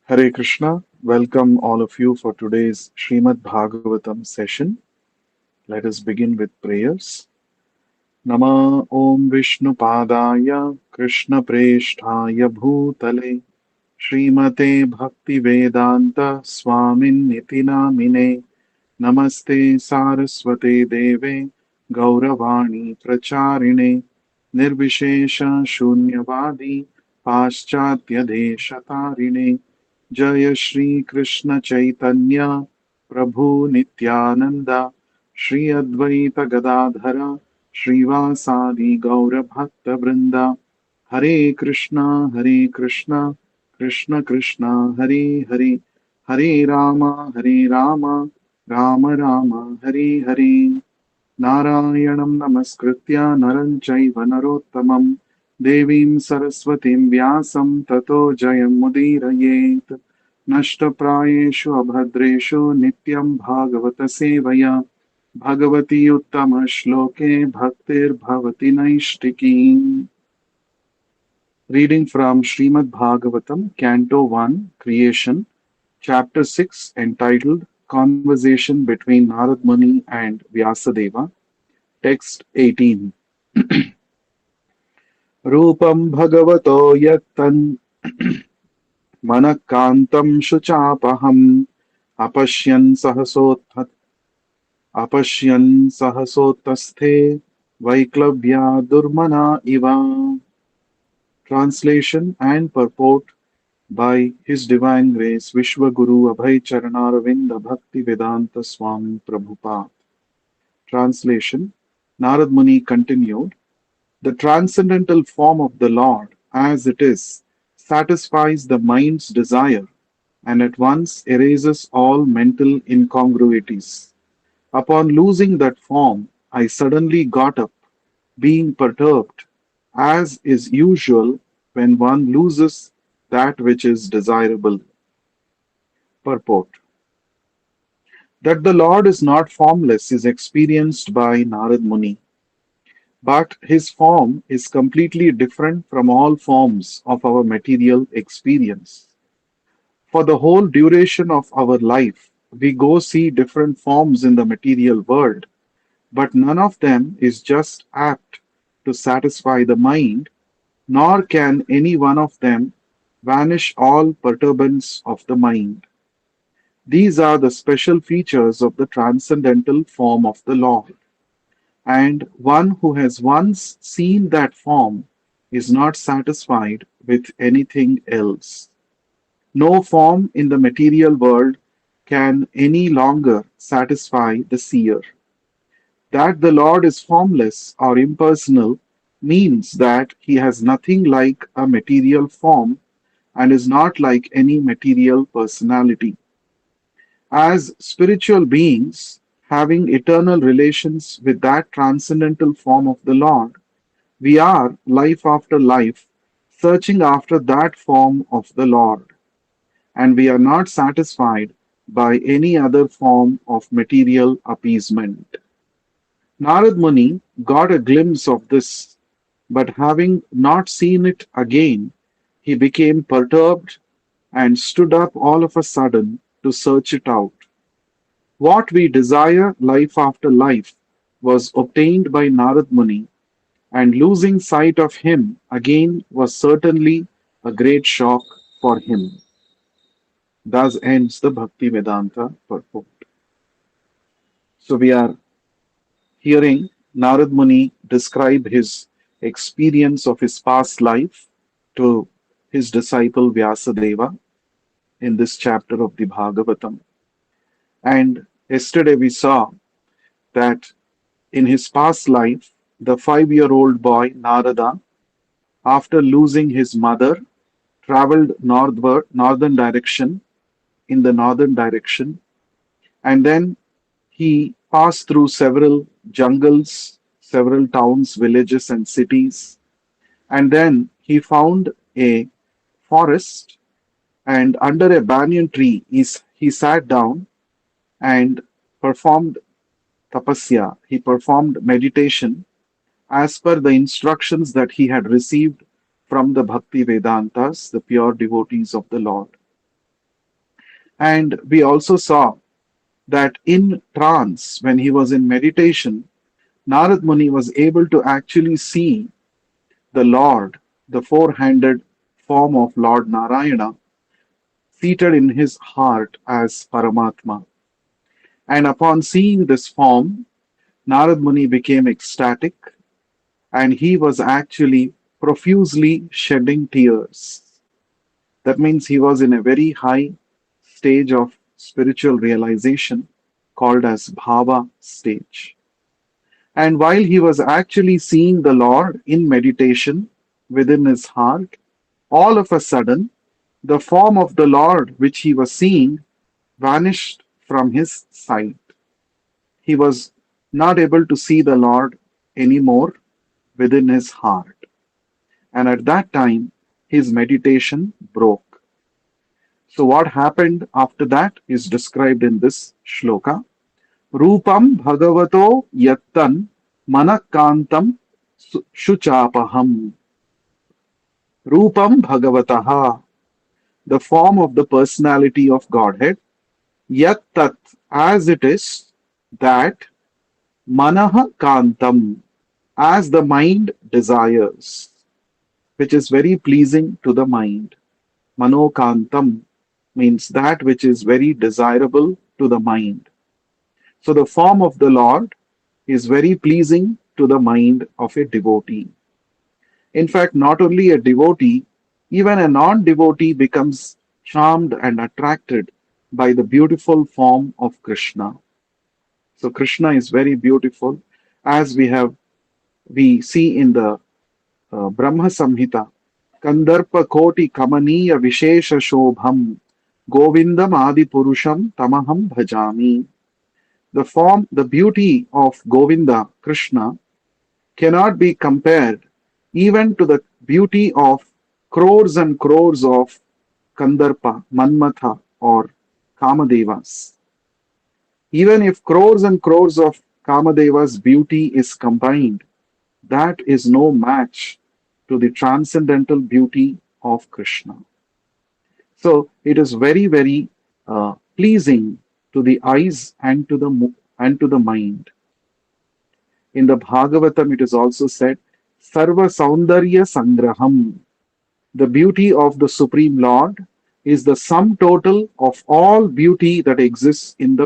Hare Krishna. Welcome all of you for today's Srimad Bhagavatam session. Let us begin with prayers. Nama Om Vishnu Padaya Krishna Presthaya Bhutale Srimate Bhakti Vedanta Swamin Niti Namine Namaste Saraswate Deve Gauravani Pracharine Nirvishesha Shunyavadi Paschatya Deshatarine जय श्री कृष्ण चैतन्य प्रभु नित्यानंद श्री अद्वैत गदाधर श्रीवासादि गौर भक्त वृंदा हरे कृष्णा कृष्ण कृष्ण हरे हरे हरे राम राम राम हरे हरे नारायणं नमस्कृत्य नरं चैव नरोत्तमं देवीं सरस्वतीं व्यासं ततो जयमुदीरयेत् नष्टप्रायेषु अभद्रेषु नित्यं भागवत सेवया Bhagwati उत्तमश्लोके भक्तिर्भवति नैष्टिकी. Reading from Srimad Bhagavatam, Canto 1, Creation, Chapter 6, entitled Conversation between Narad Muni and Vyasadeva. Text 18. रूपं भगवतो यत्तन् मनः कान्तं शुचापहम् अपश्यन् सहसोत्तस्थे वैक्लव्या दुर्मना इव. Translation and purport by His Divine Grace Vishwaguru Abhay Charanaravinda Bhakti Vedanta Swami Prabhupada. Translation. Narad Muni continued. The transcendental form of the Lord, as it is, satisfies the mind's desire and at once erases all mental incongruities. Upon losing that form, I suddenly got up, being perturbed, as is usual when one loses that which is desirable. Purport. That the Lord is not formless is experienced by Narad Muni. But his form is completely different from all forms of our material experience. For the whole duration of our life, we go see different forms in the material world, but none of them is just apt to satisfy the mind, nor can any one of them banish all perturbance of the mind. These are the special features of the transcendental form of the Lord. And one who has once seen that form is not satisfied with anything else. No form in the material world can any longer satisfy the seer. That the Lord is formless or impersonal means that he has nothing like a material form and is not like any material personality. As spiritual beings, having eternal relations with that transcendental form of the Lord, we are, life after life, searching after that form of the Lord, and we are not satisfied by any other form of material appeasement. Narad Muni got a glimpse of this, but having not seen it again, he became perturbed and stood up all of a sudden to search it out. What we desire life after life was obtained by Narad Muni, and losing sight of him again was certainly a great shock for him. Thus ends the Bhakti Vedanta purport. So we are hearing Narad Muni describe his experience of his past life to his disciple Vyasadeva in this chapter of the Bhagavatam. And yesterday we saw that in his past life, the 5-year-old boy Narada, after losing his mother, traveled northern direction, in the northern direction, and then he passed through several jungles, several towns, villages, and cities, and then he found a forest, and under a banyan tree, he sat down and performed tapasya. He performed meditation as per the instructions that he had received from the Bhakti Vedantas, the pure devotees of the Lord. And we also saw that in trance, when he was in meditation, Narad Muni was able to actually see the Lord, the four-handed form of Lord Narayana, seated in his heart as Paramatma. And upon seeing this form, Narad Muni became ecstatic and he was actually profusely shedding tears. That means he was in a very high stage of spiritual realization called as Bhava stage. And while he was actually seeing the Lord in meditation within his heart, all of a sudden, the form of the Lord which he was seeing vanished from his sight. He was not able to see the Lord anymore within his heart. And at that time, his meditation broke. So, what happened after that is described in this shloka. Rupam Bhagavato Yattan Manakantam Shuchapaham. Rupam Bhagavataha, the form of the personality of Godhead. Yattat, as it is, that Manaha Kantam, as the mind desires, which is very pleasing to the mind. Manokantam means that which is very desirable to the mind. So the form of the Lord is very pleasing to the mind of a devotee. In fact, not only a devotee, even a non devotee becomes charmed and attracted by the beautiful form of Krishna. So Krishna is very beautiful, as we see in the Brahma Samhita. Kandarpa Koti Kamaniya Vishesha Shobham Govindam Adi Purusham Tamaham Bhajami. The form, the beauty of Govinda, Krishna, cannot be compared even to the beauty of crores and crores of Kandarpa, Manmatha, or Kamadevas. Even if crores and crores of Kamadevas' beauty is combined, that is no match to the transcendental beauty of Krishna. So it is very, very pleasing to the eyes and to the mind. In the Bhagavatam, it is also said, Sarva Saundarya Sangraham. The beauty of the Supreme Lord is the sum total of all beauty that exists in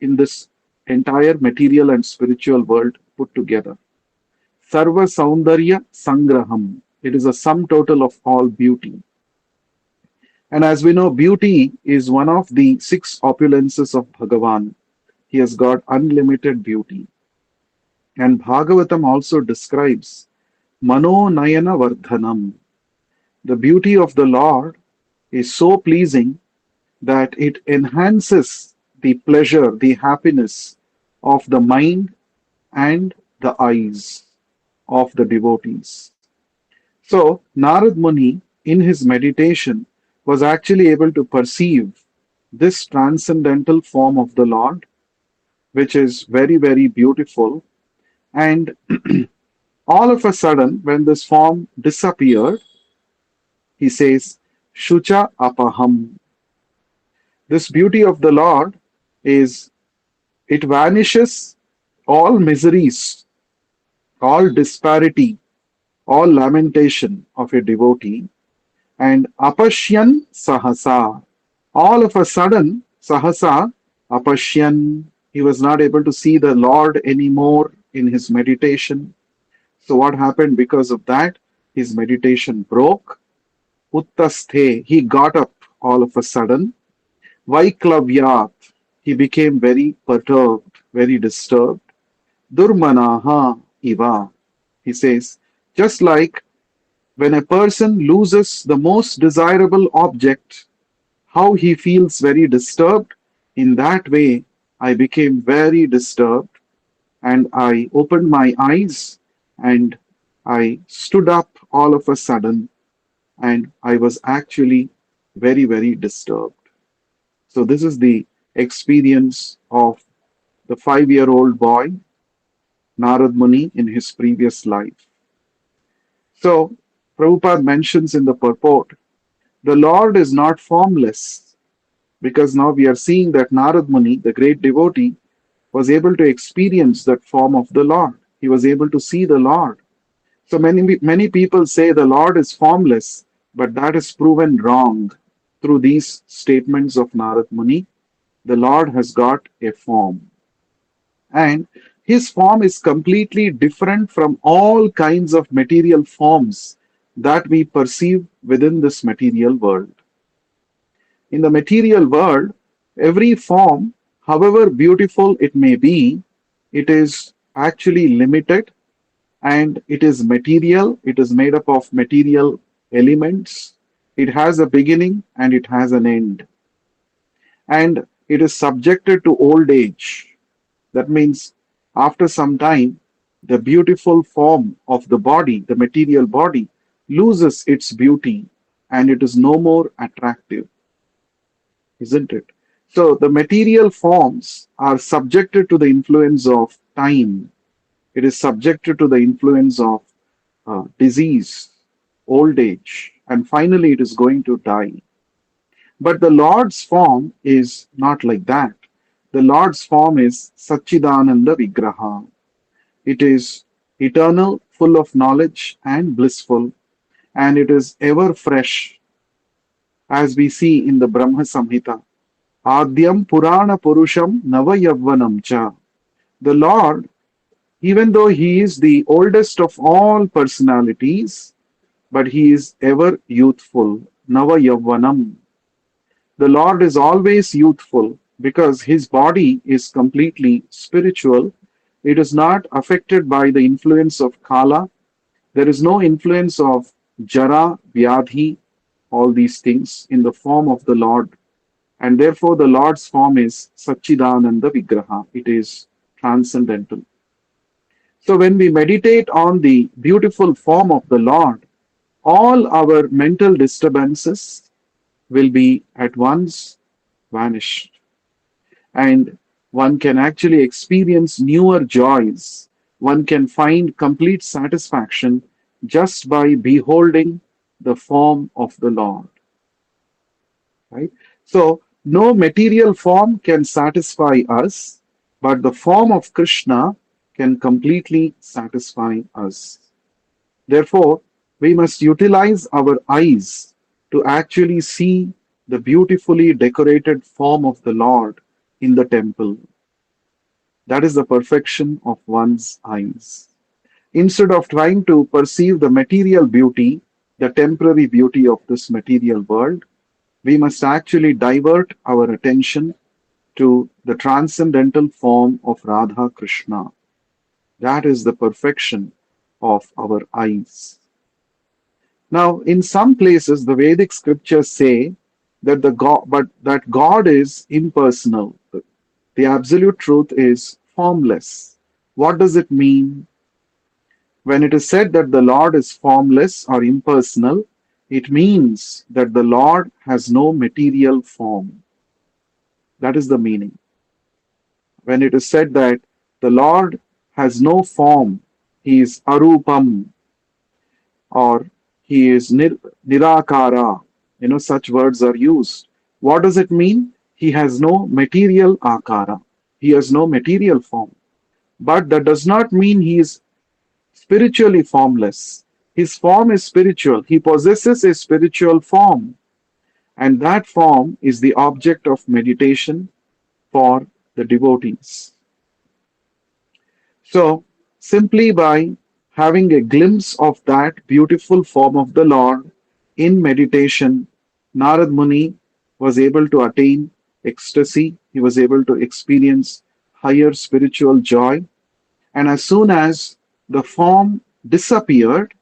this entire material and spiritual world put together. Sarva Saundarya Sangraham. It is a sum total of all beauty. And as we know, beauty is one of the six opulences of Bhagavan. He has got unlimited beauty. And Bhagavatam also describes Mano Nayana Vardhanam. The beauty of the Lord is so pleasing that it enhances the pleasure, the happiness of the mind and the eyes of the devotees. So, Narad Muni, in his meditation, was actually able to perceive this transcendental form of the Lord, which is very, very beautiful. And all of a sudden, when this form disappeared, he says, Shucha Apaham. This beauty of the Lord is, it vanishes all miseries, all disparity, all lamentation of a devotee, and apashyan sahasa. All of a sudden, sahasa, apashyan, he was not able to see the Lord anymore in his meditation. So what happened because of that? His meditation broke. Uttasthe, he got up all of a sudden. Vaiklavyat, he became very perturbed, very disturbed. Durmanaha iva, he says, just like when a person loses the most desirable object, how he feels very disturbed, in that way I became very disturbed and I opened my eyes and I stood up all of a sudden and I was actually very, very disturbed. So, this is the experience of the 5-year-old boy, Narad Muni, in his previous life. So, Prabhupada mentions in the purport, the Lord is not formless. because now we are seeing that Narad Muni, the great devotee, was able to experience that form of the Lord. He was able to see the Lord. So many people say the Lord is formless, but that is proven wrong through these statements of Narad Muni. The Lord has got a form, and his form is completely different from all kinds of material forms that we perceive within this material world. In the material world, every form, however beautiful it may be, it is actually limited, and it is material, it is made up of material elements. It has a beginning and it has an end. And it is subjected to old age. That means after some time, the beautiful form of the body, the material body, loses its beauty and it is no more attractive, isn't it? So the material forms are subjected to the influence of time. It is subjected to the influence of disease, old age, and finally it is going to die. But the Lord's form is not like that. The Lord's form is Satchidananda Vigraha. It is eternal, full of knowledge and blissful, and it is ever fresh, as we see in the Brahma Samhita. Adyam Purana Purusham Navayavvanam Cha. The Lord, even though He is the oldest of all personalities, but He is ever youthful. Navayavvanam. The Lord is always youthful because His body is completely spiritual. It is not affected by the influence of Kala. There is no influence of Jara, Vyadhi, all these things in the form of the Lord. And therefore, the Lord's form is Satchidananda Vigraha. It is transcendental. So, when we meditate on the beautiful form of the Lord, all our mental disturbances will be at once vanished. And one can actually experience newer joys. One can find complete satisfaction just by beholding the form of the Lord. Right? So, no material form can satisfy us, but the form of Krishna can completely satisfy us. Therefore, we must utilize our eyes to actually see the beautifully decorated form of the Lord in the temple. That is the perfection of one's eyes. Instead of trying to perceive the material beauty, the temporary beauty of this material world, we must actually divert our attention to the transcendental form of Radha Krishna. That is the perfection of our eyes. Now, in some places, the Vedic scriptures say that that God is impersonal. The absolute truth is formless. What does it mean? When it is said that the Lord is formless or impersonal, it means that the Lord has no material form. That is the meaning. When it is said that the Lord has no form, He is arupam, or He is nirakara, such words are used. What does it mean? He has no material akara. He has no material form. But that does not mean He is spiritually formless. His form is spiritual. He possesses a spiritual form, and that form is the object of meditation for the devotees. So, simply by having a glimpse of that beautiful form of the Lord in meditation, Narad Muni was able to attain ecstasy. He was able to experience higher spiritual joy. And as soon as the form disappeared,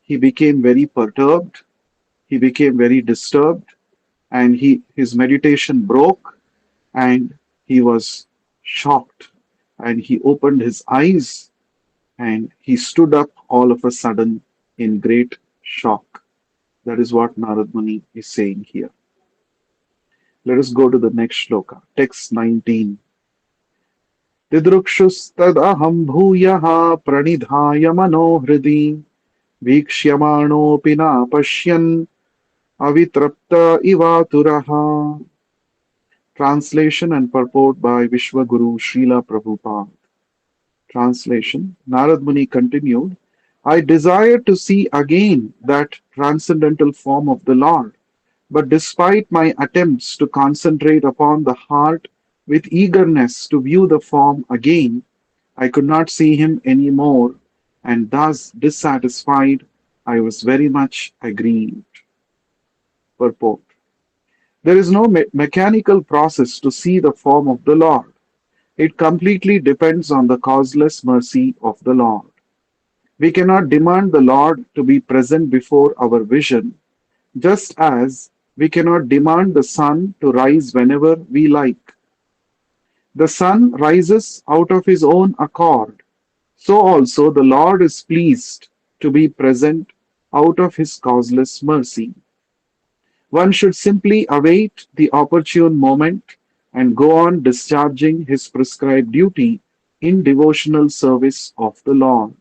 he became very perturbed, he became very disturbed, and his meditation broke, and he was shocked. And he opened his eyes and he stood up all of a sudden in great shock. That is what Narad Muni is saying here. Let us go to the next shloka, text 19. Didrukshustadaham bhuyaha pranidhaya manohridi Vikshyamanopina pashyan avitrapta ivaturaha. Translation and purport by Vishwaguru Srila Prabhupada. Translation. Narad Muni continued, I desire to see again that transcendental form of the Lord, but despite my attempts to concentrate upon the heart with eagerness to view the form again, I could not see him any more, and thus dissatisfied, I was very much aggrieved. Purport. There is no mechanical process to see the form of the Lord. It completely depends on the causeless mercy of the Lord. We cannot demand the Lord to be present before our vision, just as we cannot demand the sun to rise whenever we like. The sun rises out of his own accord. So also the Lord is pleased to be present out of his causeless mercy. One should simply await the opportune moment and go on discharging his prescribed duty in devotional service of the Lord.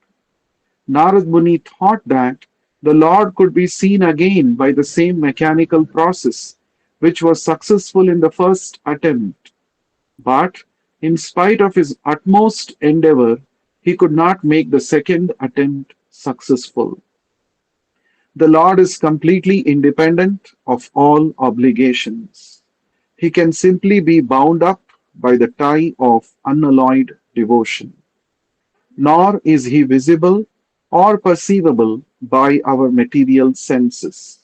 Narad Muni thought that the Lord could be seen again by the same mechanical process which was successful in the first attempt, but in spite of his utmost endeavor, he could not make the second attempt successful. The Lord is completely independent of all obligations. He can simply be bound up by the tie of unalloyed devotion. Nor is he visible or perceivable by our material senses.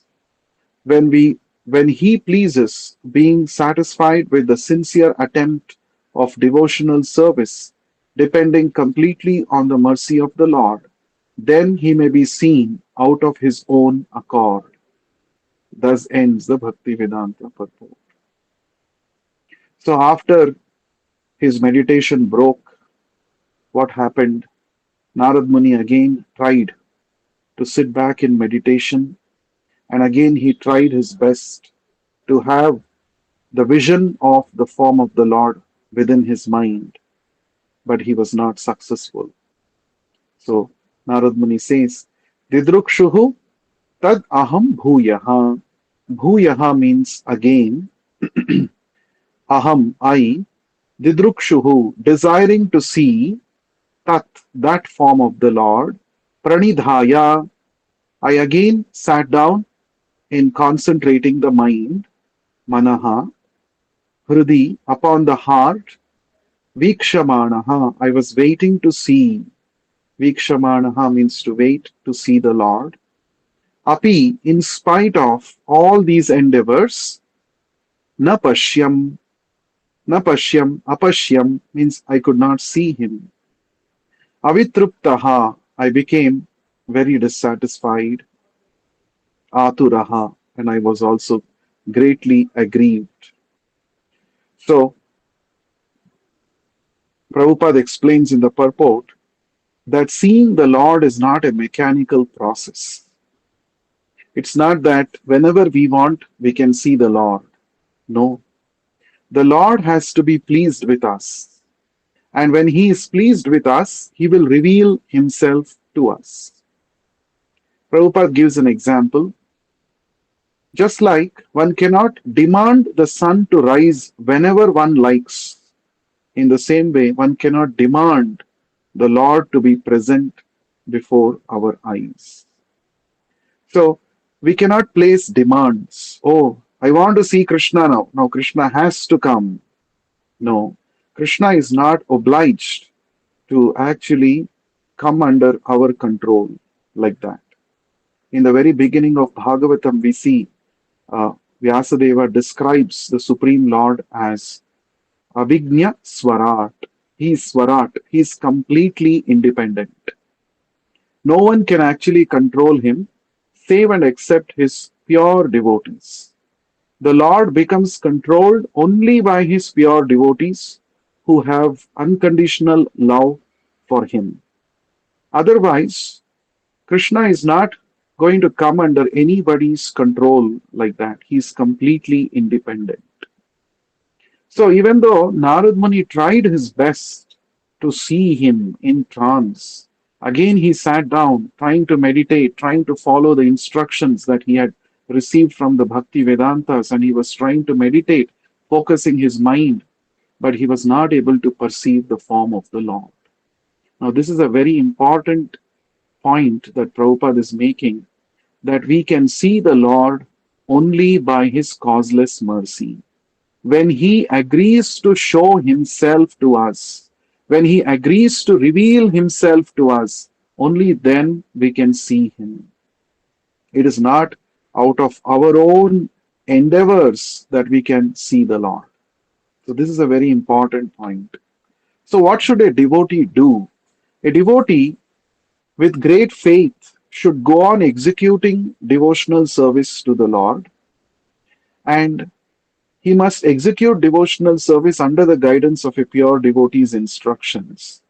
When we when he pleases, being satisfied with the sincere attempt of devotional service, depending completely on the mercy of the Lord, then he may be seen out of his own accord. Thus ends the Bhakti Vedanta purport. So after his meditation broke, what happened? Narad Muni again tried to sit back in meditation, and again he tried his best to have the vision of the form of the Lord within his mind, but he was not successful. So Narad Muni says, Didrukshuhu tad aham bhuyaha. Bhuyaha means again, aham, I, Didrukshuhu, desiring to see, tat, that form of the Lord, pranidhaya, I again sat down in concentrating the mind, manaha, hridi, upon the heart, vikshamanaha, I was waiting to see. Vikshamanaha means to wait to see the Lord. Api, in spite of all these endeavors, na pashyam, apashyam means I could not see him. Avitruptaha, I became very dissatisfied. Aturaha, and I was also greatly aggrieved. So, Prabhupada explains in the purport that seeing the Lord is not a mechanical process. It's not that whenever we want, we can see the Lord. No. The Lord has to be pleased with us. And when He is pleased with us, He will reveal Himself to us. Prabhupada gives an example. Just like one cannot demand the sun to rise whenever one likes, in the same way, one cannot demand the Lord to be present before our eyes. So, we cannot place demands. Oh, I want to see Krishna now. Now, Krishna has to come. No, Krishna is not obliged to actually come under our control like that. In the very beginning of Bhagavatam, we see Vyasadeva describes the Supreme Lord as Avignya Swarat. He is Swarat. He is completely independent. No one can actually control him save and except his pure devotees. The Lord becomes controlled only by his pure devotees who have unconditional love for him. Otherwise, Krishna is not going to come under anybody's control like that. He is completely independent. So even though Narad Muni tried his best to see him in trance, again he sat down trying to meditate, trying to follow the instructions that he had received from the Bhakti Vedantas, and he was trying to meditate focusing his mind, but he was not able to perceive the form of the Lord. Now, this is a very important point that Prabhupada is making, that we can see the Lord only by his causeless mercy. When he agrees to show himself to us, when he agrees to reveal himself to us, only then we can see him. It is not out of our own endeavors that we can see the Lord. So, this is a very important point. So, what should a devotee do? A devotee with great faith should go on executing devotional service to the Lord, and he must execute devotional service under the guidance of a pure devotee's instructions.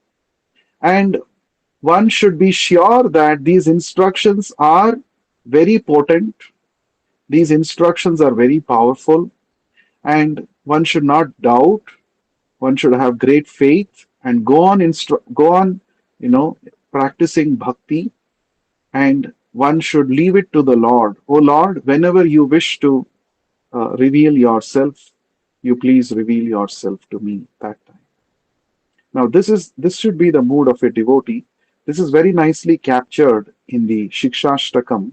And one should be sure that these instructions are very potent, these instructions are very powerful, and one should not doubt, one should have great faith and go on, you know, practicing bhakti, and one should leave it to the Lord. Oh Lord, whenever you wish to reveal yourself, you please reveal yourself to me that time. Now, this should be the mood of a devotee. This is very nicely captured in the Shikshashtakam.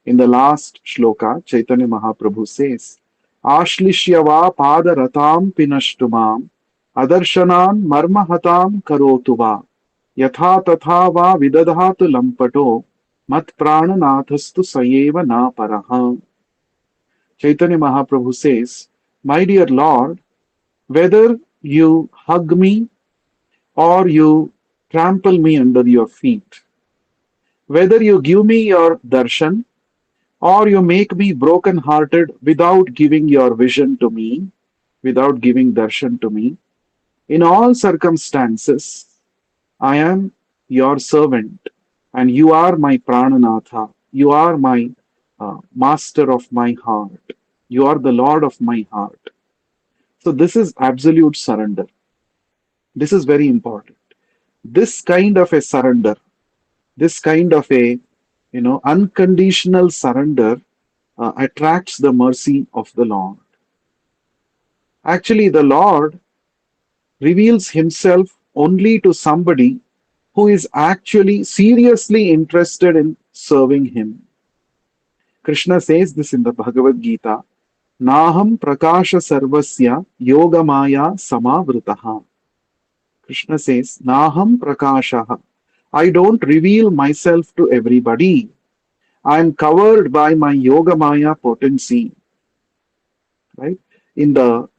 In the last shloka, Chaitanya Mahaprabhu says, Ashlishyava padaratam pinashtumam adarshanam marmahatam karotuva yatha tatha va vidadhatu lampato mat prananathastu sayeva na paraha. Chaitanya Mahaprabhu says, my dear Lord, whether you hug me or you trample me under your feet, whether you give me your darshan or you make me broken hearted without giving your vision to me, without giving darshan to me, in all circumstances, I am your servant and you are my prananatha, you are my master of my heart, you are the Lord of my heart. So, this is absolute surrender. This is very important. This kind of a surrender, this kind of a unconditional surrender attracts the mercy of the Lord. Actually, the Lord reveals himself only to somebody who is actually seriously interested in serving him. Krishna says this in the Bhagavad Gita, Naham prakasha sarvasya yogamaya samavritaha. Krishna says, Naham prakasha. I don't reveal myself to everybody. I am covered by my yogamaya potency. Right? In the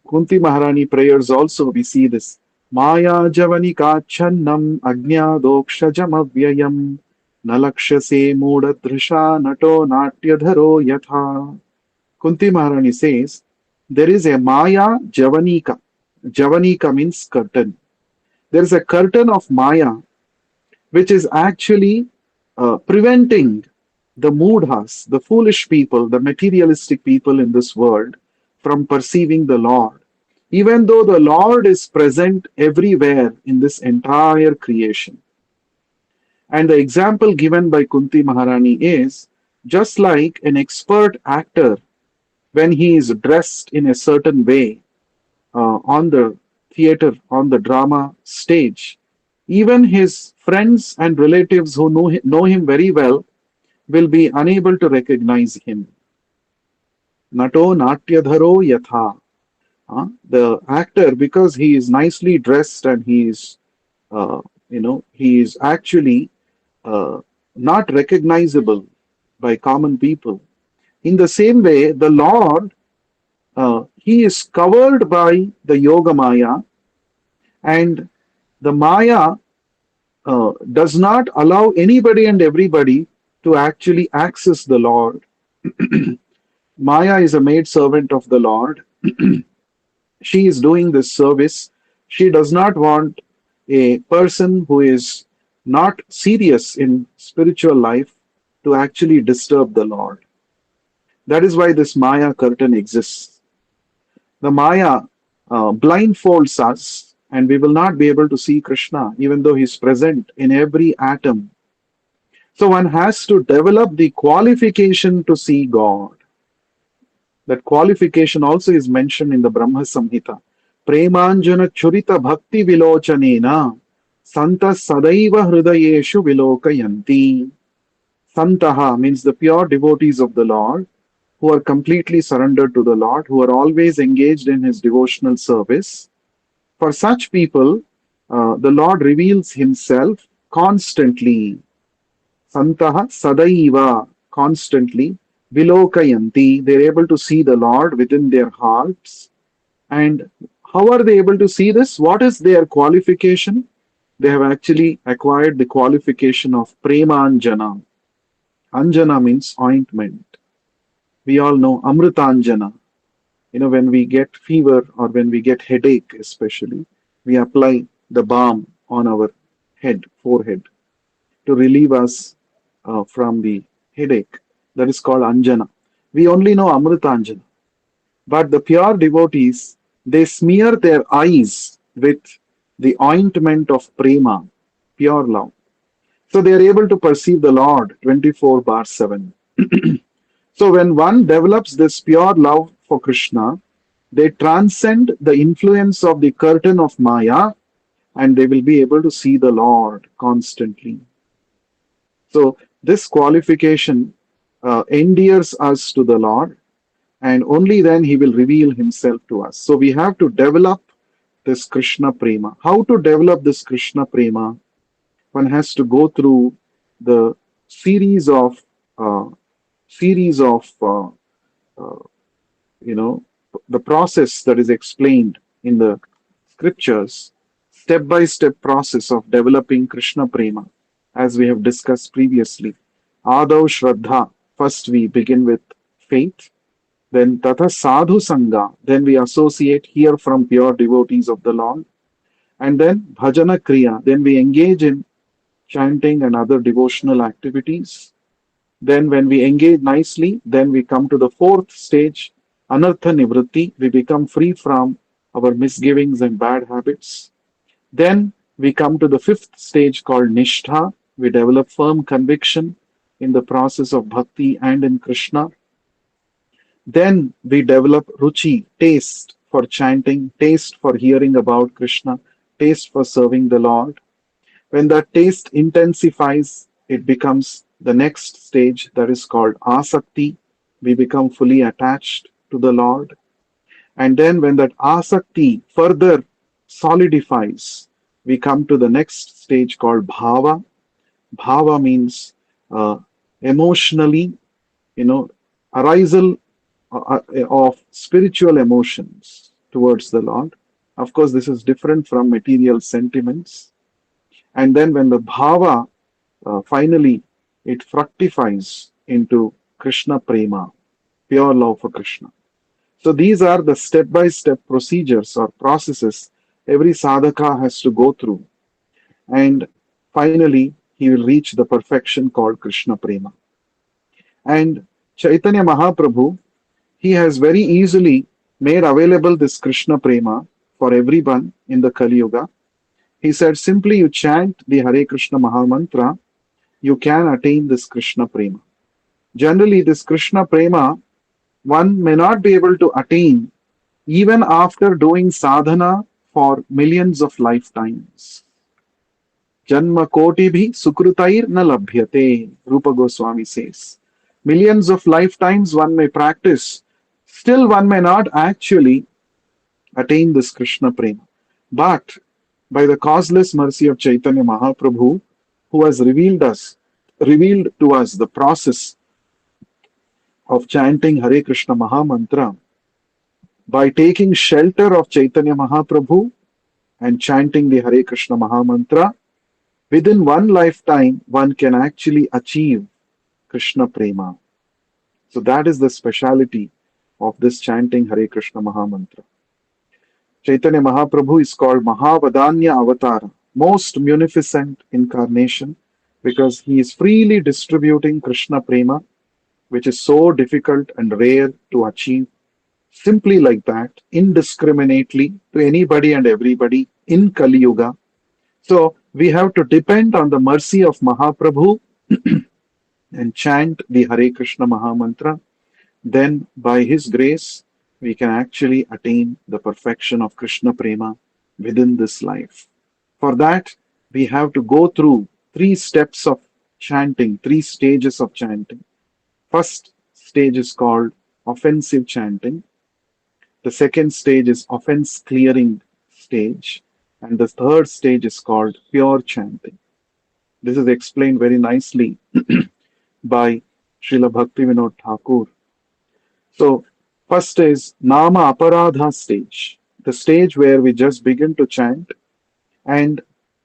Kunti Maharani prayers also we see this. Maya javani kachannam agnyadokshajam avyayam nalakshase muda drisha nato natyadharo yatha. Kunti Maharani says, there is a Maya Javanika. Javanika means curtain. There is a curtain of Maya which is actually preventing the mudhas, the foolish people, the materialistic people in this world from perceiving the Lord. Even though the Lord is present everywhere in this entire creation. And the example given by Kunti Maharani is just like an expert actor when he is dressed in a certain way on the theater, on the drama stage, even his friends and relatives who know him very well will be unable to recognize him. Nato natyadharo yatha. The actor, because he is nicely dressed and he is, he is actually not recognizable by common people. In the same way, the Lord, he is covered by the Yoga Maya, and the Maya does not allow anybody and everybody to actually access the Lord. Maya is a maid servant of the Lord. She is doing this service. She does not want a person who is not serious in spiritual life to actually disturb the Lord. That is why this Maya curtain exists. The Maya blindfolds us, and we will not be able to see Krishna, even though he is present in every atom. So one has to develop the qualification to see God. That qualification also is mentioned in the Brahma Samhita. Premanjana Churita Bhakti Vilochanena Santa Sadaiva Hridayeshu Vilokayanti. Santaha means the pure devotees of the Lord who are completely surrendered to the Lord, who are always engaged in his devotional service. For such people, the Lord reveals himself constantly. Santaha Sadaiva, constantly. Vilokayanti, they're able to see the Lord within their hearts. And how are they able to see this? What is their qualification? They have actually acquired the qualification of Premanjana. Anjana means ointment. We all know Amritanjana. When we get fever or when we get headache, especially, we apply the balm on our head, forehead, to relieve us from the headache. That is called Anjana. We only know Amritanjana. But the pure devotees, they smear their eyes with the ointment of prema, pure love. So they are able to perceive the Lord 24 bar 7. So when one develops this pure love for Krishna, they transcend the influence of the curtain of Maya and they will be able to see the Lord constantly. So this qualification endears us to the Lord, and only then he will reveal himself to us. So we have to develop this Krishna Prema. How to develop this Krishna Prema? One has to go through the series of uh, series of uh, you know the process that is explained in the scriptures, step by step process of developing Krishna Prema, as we have discussed previously. Adav Shraddha, first we begin with faith, then Tatha Sadhu Sangha, then we associate, hear from pure devotees of the Lord, and then Bhajana Kriya, then we engage in chanting and other devotional activities. Then, when we engage nicely, then we come to the fourth stage, Anartha Nivritti. We become free from our misgivings and bad habits. Then we come to the fifth stage called Nishtha. We develop firm conviction in the process of bhakti and in Krishna. Then we develop Ruchi, taste for chanting, taste for hearing about Krishna, taste for serving the Lord. When that taste intensifies, it becomes the next stage that is called asakti. We become fully attached to the Lord. And then when that asakti further solidifies, we come to the next stage called bhava. Bhava means emotionally, arisal of spiritual emotions towards the Lord. Of course, this is different from material sentiments. And then when the bhava finally it fructifies into Krishna prema, pure love for Krishna. So these are the step-by-step procedures or processes every sadhaka has to go through. And finally, he will reach the perfection called Krishna prema. And Chaitanya Mahaprabhu, he has very easily made available this Krishna prema for everyone in the Kali Yuga. He said, simply you chant the Hare Krishna Mahamantra, you can attain this Krishna Prema. Generally, this Krishna Prema, one may not be able to attain even after doing sadhana for millions of lifetimes. Janma koti bhi sukrutair na labhyate, Rupa Goswami says. Millions of lifetimes one may practice, still one may not actually attain this Krishna Prema. But by the causeless mercy of Chaitanya Mahaprabhu, who has revealed to us the process of chanting Hare Krishna Mahamantra, by taking shelter of Chaitanya Mahaprabhu and chanting the Hare Krishna Mahamantra, within one lifetime, one can actually achieve Krishna Prema. So that is the speciality of this chanting Hare Krishna Mahamantra. Chaitanya Mahaprabhu is called Mahavadanya Avatara, most munificent incarnation, because he is freely distributing Krishna Prema, which is so difficult and rare to achieve, simply like that, indiscriminately to anybody and everybody in Kali Yuga. So we have to depend on the mercy of Mahaprabhu and chant the Hare Krishna Mahamantra. then by His grace, we can actually attain the perfection of Krishna Prema within this life. For that, we have to go through three steps of chanting, three stages of chanting. First stage is called offensive chanting. The second stage is offense clearing stage. And the third stage is called pure chanting. This is explained very nicely by Srila Bhaktivinoda Thakur. So, first is Nama Aparadha stage, the stage where we just begin to chant and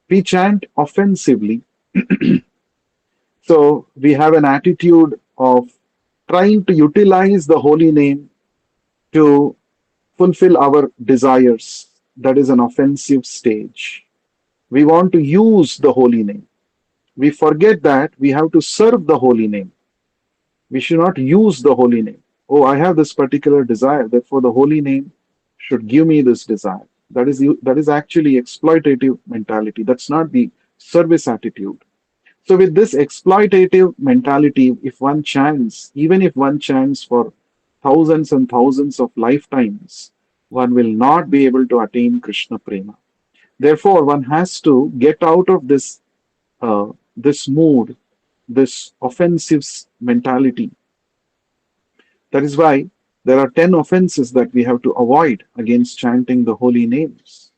we chant offensively. So, we have an attitude of trying to utilize the holy name to fulfill our desires. That is an offensive stage. We want to use the holy name. We forget that we have to serve the holy name. We should not use the holy name. Oh, I have this particular desire, therefore the holy name should give me this desire. That is actually exploitative mentality. That's not the service attitude. So with this exploitative mentality, if one chants, even if one chants for thousands and thousands of lifetimes, one will not be able to attain Krishna Prema. Therefore, one has to get out of this mood, this offensive mentality. That is why there are 10 offenses that we have to avoid against chanting the holy names.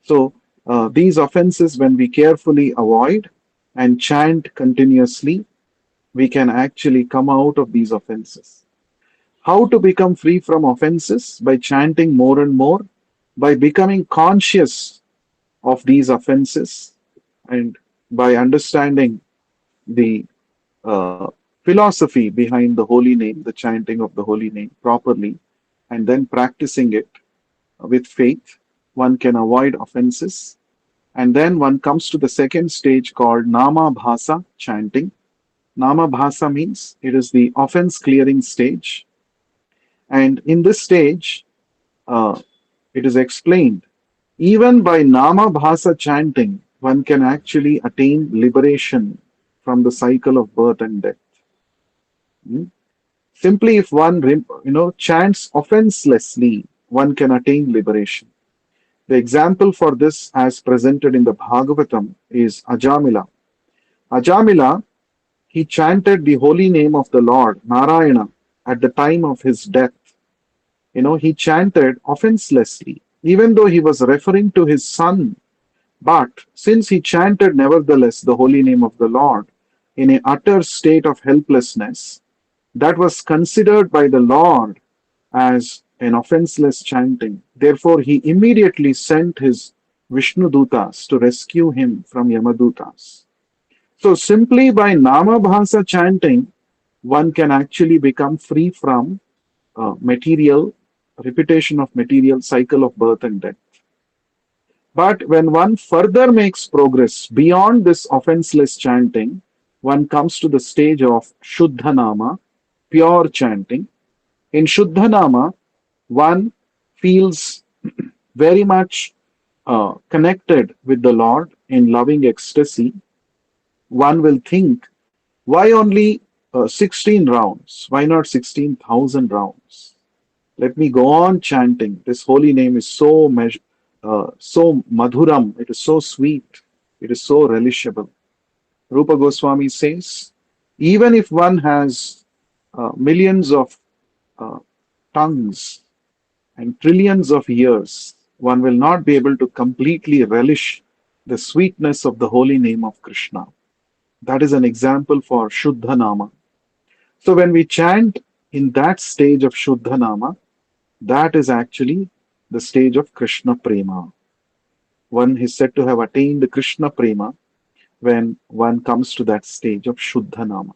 So, these offenses, when we carefully avoid and chant continuously, we can actually come out of these offenses. How to become free from offenses? By chanting more and more, by becoming conscious of these offenses, and by understanding the philosophy behind the holy name, the chanting of the holy name properly, and then practicing it with faith, one can avoid offenses. And then one comes to the second stage called Nama Bhasa chanting. Nama Bhasa means it is the offense clearing stage. And in this stage, it is explained, even by Nama Bhasa chanting, one can actually attain liberation from the cycle of birth and death. Hmm? Simply, if one chants offenselessly, one can attain liberation. The example for this, as presented in the Bhagavatam, is Ajamila. Ajamila, he chanted the holy name of the Lord, Narayana, at the time of his death. He chanted offenselessly, even though he was referring to his son. But since he chanted nevertheless the holy name of the Lord in an utter state of helplessness, that was considered by the Lord as an offenseless chanting. Therefore, he immediately sent his Vishnu Dutas to rescue him from Yamadutas. So, simply by Nama Bhasa chanting, one can actually become free from material, repetition of material cycle of birth and death. But when one further makes progress beyond this offenseless chanting, one comes to the stage of Shuddhanama, pure chanting. In Shuddhanama, one feels very much connected with the Lord in loving ecstasy. One will think, why only 16 rounds? Why not 16,000 rounds? Let me go on chanting. This holy name is so madhuram. It is so sweet. It is so relishable. Rupa Goswami says, even if one has millions of uh, tongues and trillions of years, one will not be able to completely relish the sweetness of the holy name of Krishna. That is an example for Shuddha Nama. So when we chant in that stage of Shuddha Nama, that is actually the stage of Krishna Prema. One is said to have attained Krishna Prema when one comes to that stage of Shuddha Nama.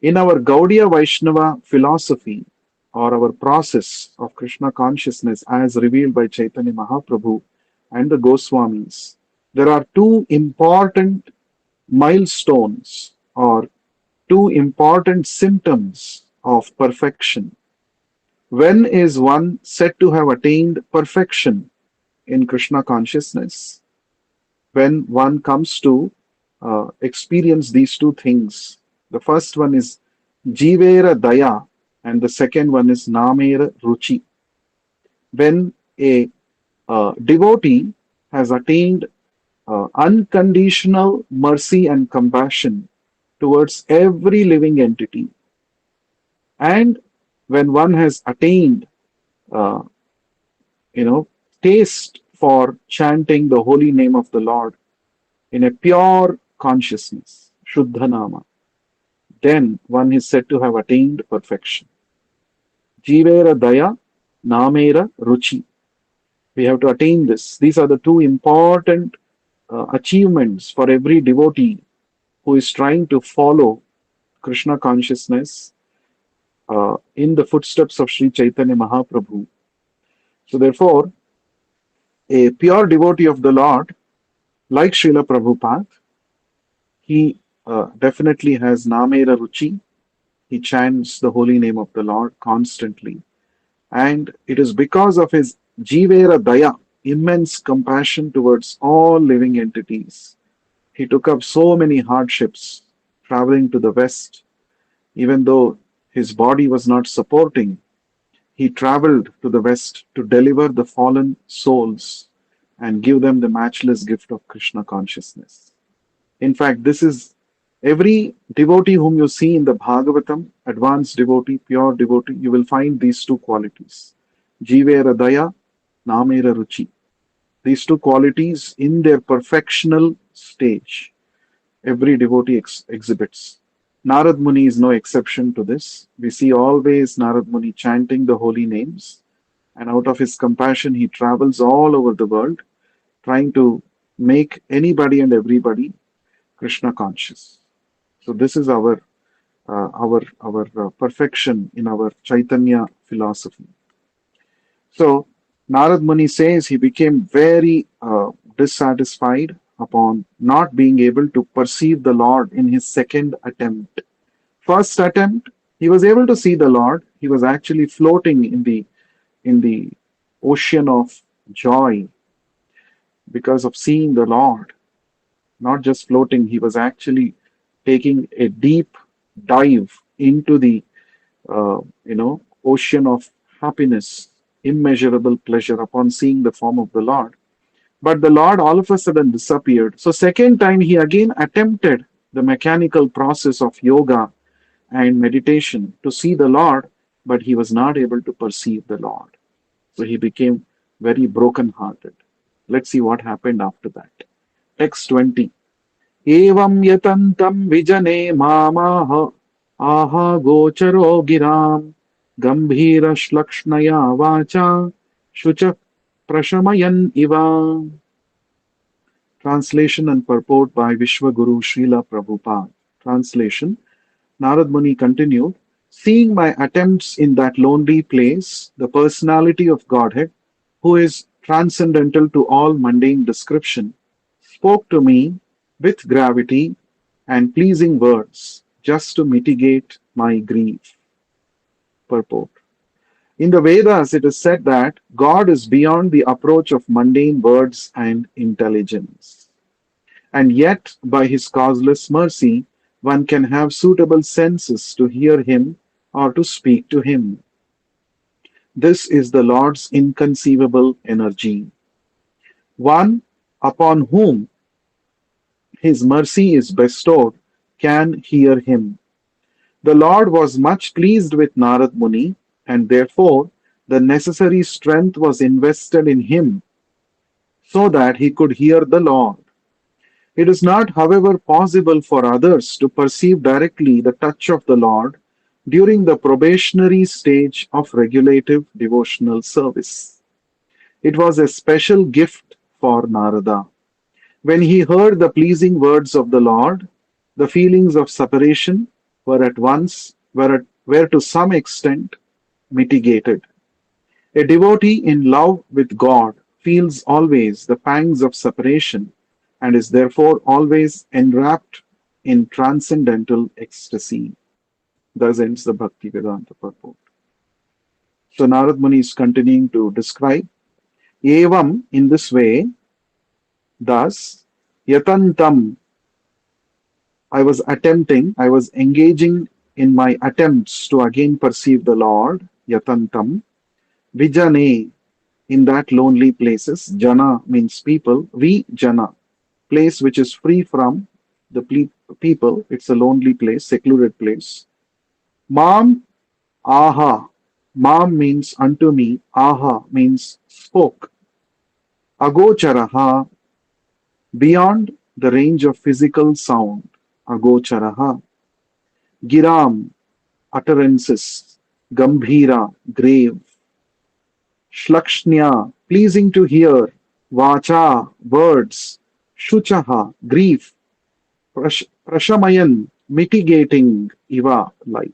In our Gaudiya Vaishnava philosophy, or our process of Krishna consciousness as revealed by Chaitanya Mahaprabhu and the Goswamis, there are two important milestones or two important symptoms of perfection. When is one said to have attained perfection in Krishna consciousness? When one comes to experience these two things. The first one is Jivera Daya and the second one is Namera Ruchi. When a devotee has attained unconditional mercy and compassion towards every living entity, and when one has attained, uh, taste for chanting the holy name of the Lord in a pure consciousness, Shuddha Nama, then one is said to have attained perfection. Jivera Daya, Namera Ruchi. We have to attain this. These are the two important achievements for every devotee who is trying to follow Krishna consciousness in the footsteps of Sri Chaitanya Mahaprabhu. So, therefore, a pure devotee of the Lord, like Srila Prabhupada, he definitely has Namera Ruchi. He chants the holy name of the Lord constantly. And it is because of his Jivera Daya, immense compassion towards all living entities. He took up so many hardships traveling to the West, even though his body was not supporting. He traveled to the West to deliver the fallen souls and give them the matchless gift of Krishna consciousness. In fact, this is every devotee whom you see in the Bhagavatam, advanced devotee, pure devotee, you will find these two qualities. Jivera Daya, Namera Ruchi. These two qualities in their perfectional stage, every devotee exhibits. Narad Muni is no exception to this. We see always Narad Muni chanting the holy names, and out of his compassion, he travels all over the world trying to make anybody and everybody Krishna conscious. So this is our perfection in our Chaitanya philosophy. So Narad Muni says he became very dissatisfied upon not being able to perceive the Lord in his second attempt. First attempt, he was able to see the Lord. He was actually floating in the ocean of joy because of seeing the Lord. Not just floating, he was actually taking a deep dive into the ocean of happiness, immeasurable pleasure upon seeing the form of the Lord. But the Lord all of a sudden disappeared. So second time he again attempted the mechanical process of yoga and meditation to see the Lord, but he was not able to perceive the Lord. So he became very broken-hearted. Let's see what happened after that. Text 20. Evam yatantam vijane mamaha aha gocharo giram gambhira shlakshnaya vacha shucha prashamayan iva. Translation and purport by Vishwaguru Srila Prabhupada. Translation. Narad Muni continued, seeing my attempts in that lonely place, the personality of Godhead, who is transcendental to all mundane description, spoke to me with gravity and pleasing words just to mitigate my grief. Purport. In the Vedas, it is said that God is beyond the approach of mundane words and intelligence. And yet, by his causeless mercy, one can have suitable senses to hear him or to speak to him. This is the Lord's inconceivable energy. One upon whom his mercy is bestowed can hear him. The Lord was much pleased with Narad Muni, and therefore the necessary strength was invested in him so that he could hear the Lord. It is not, however, possible for others to perceive directly the touch of the Lord during the probationary stage of regulative devotional service. It was a special gift for Narada. When he heard the pleasing words of the Lord, the feelings of separation were to some extent mitigated. A devotee in love with God feels always the pangs of separation and is therefore always enwrapped in transcendental ecstasy. Thus ends the Bhakti Vedanta purport. So Narad Muni is continuing to describe Evam in this way, thus Yatantam, I was engaging in my attempts to again perceive the Lord, yatantam, vijane, in that lonely places, jana means people, jana, place which is free from the people, it's a lonely place, secluded place. Mam aha, mam means unto me, aha means spoke, agocharaha, beyond the range of physical sound, agocharaha, giram, utterances, gambhira, grave, shlakshnya, pleasing to hear, vacha, words, shuchaha, grief, prashamayan, mitigating, iva, like.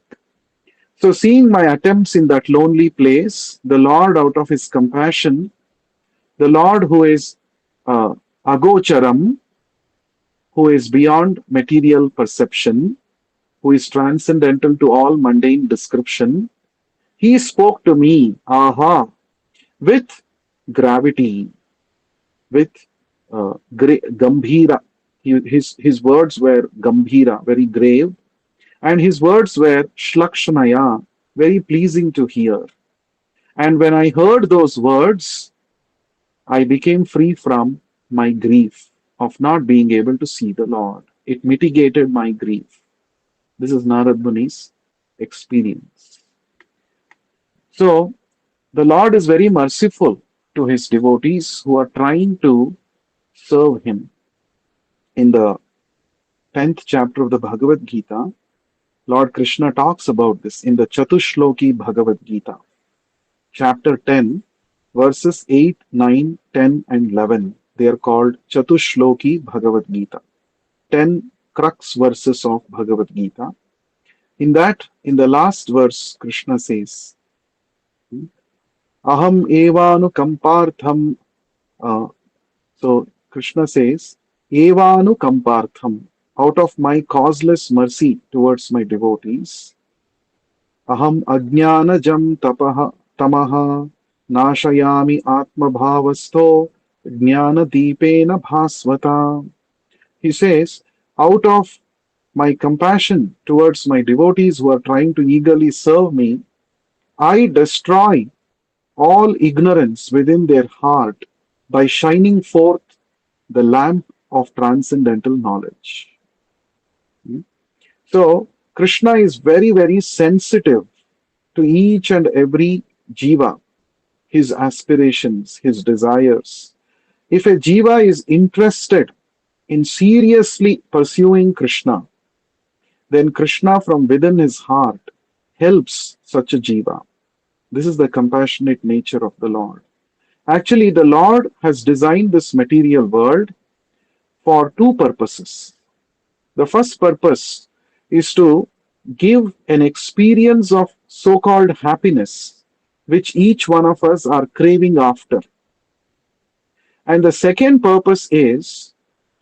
So, seeing my attempts in that lonely place, the Lord, out of His compassion, the Lord who is uh, agocharam, who is beyond material perception, who is transcendental to all mundane description, He spoke to me, aha, with gravity, with gambhira. His words were gambhira, very grave, and his words were shlakshanaya, very pleasing to hear. And when I heard those words, I became free from my grief of not being able to see the Lord. It mitigated my grief. This is Narad Muni's experience. So, the Lord is very merciful to his devotees who are trying to serve him. In the 10th chapter of the Bhagavad Gita, Lord Krishna talks about this in the Chatushloki Bhagavad Gita, chapter 10, verses 8, 9, 10, and 11. They are called Chatushloki Bhagavad Gita, 10 crux verses of Bhagavad Gita. In that, in the last verse, Krishna says, Aham evanu kampartham. So Krishna says, Evanu kampartham, out of my causeless mercy towards my devotees. Aham ajnanajam tamaha nashayami atma bhavasto jnana deepena bhasvata. He says, out of my compassion towards my devotees who are trying to eagerly serve me, I destroy all ignorance within their heart by shining forth the lamp of transcendental knowledge. So, Krishna is very, very sensitive to each and every jiva, his aspirations, his desires. If a jiva is interested in seriously pursuing Krishna, then Krishna from within his heart helps such a jiva. This is the compassionate nature of the Lord. Actually, the Lord has designed this material world for two purposes. The first purpose is to give an experience of so-called happiness, which each one of us are craving after. And the second purpose is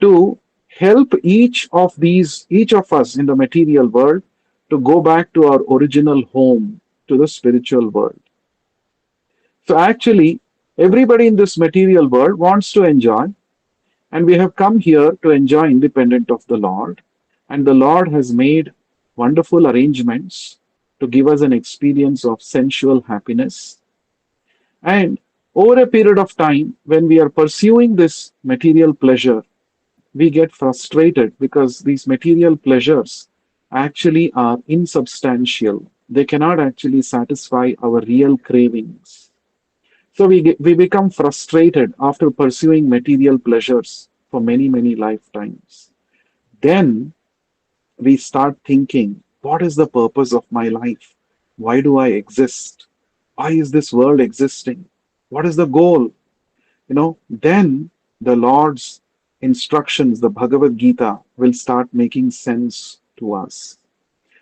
to help each of us in the material world to go back to our original home, to the spiritual world. So actually, everybody in this material world wants to enjoy, and we have come here to enjoy independent of the Lord. And the Lord has made wonderful arrangements to give us an experience of sensual happiness. And over a period of time, when we are pursuing this material pleasure, we get frustrated because these material pleasures actually are insubstantial. They cannot actually satisfy our real cravings. So we become frustrated after pursuing material pleasures for many, many lifetimes. Then we start thinking, what is the purpose of my life? Why do I exist? Why is this world existing? What is the goal? Then the Lord's instructions, the Bhagavad Gita, will start making sense to us.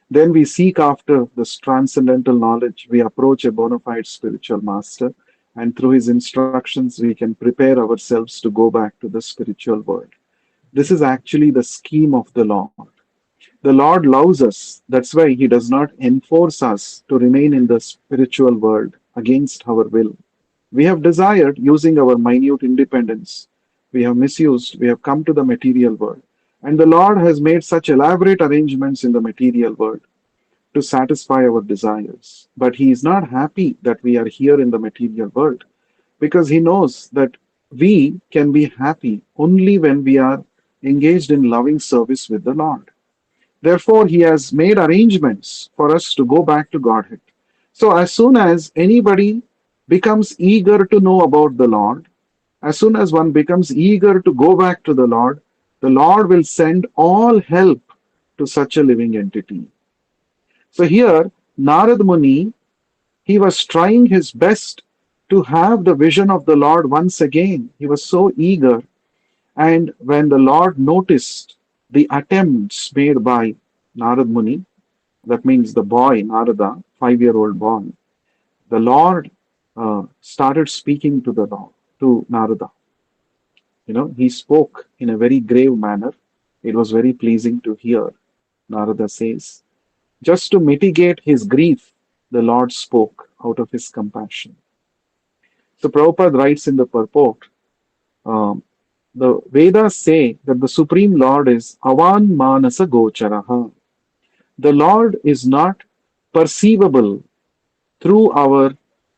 Then we seek after this transcendental knowledge. We approach a bona fide spiritual master, and through his instructions, we can prepare ourselves to go back to the spiritual world. This is actually the scheme of the Lord. The Lord loves us. That's why he does not enforce us to remain in the spiritual world against our will. We have desired, using our minute independence, we have misused, we have come to the material world. And the Lord has made such elaborate arrangements in the material world to satisfy our desires. But he is not happy that we are here in the material world because he knows that we can be happy only when we are engaged in loving service with the Lord. Therefore, he has made arrangements for us to go back to Godhead. So, as soon as anybody becomes eager to know about the Lord, as soon as one becomes eager to go back to the Lord will send all help to such a living entity. So, here, Narad Muni, he was trying his best to have the vision of the Lord once again. He was so eager. And when the Lord noticed the attempts made by Narad Muni, that means the boy, Narada, 5-year-old boy, the Lord started speaking to the Lord, to Narada. He spoke in a very grave manner. It was very pleasing to hear, Narada says. Just to mitigate his grief, the Lord spoke out of his compassion. So Prabhupada writes in the purport, um, the Vedas say that the Supreme Lord is Avan Manasa Gocharaha. The Lord is not perceivable through uh,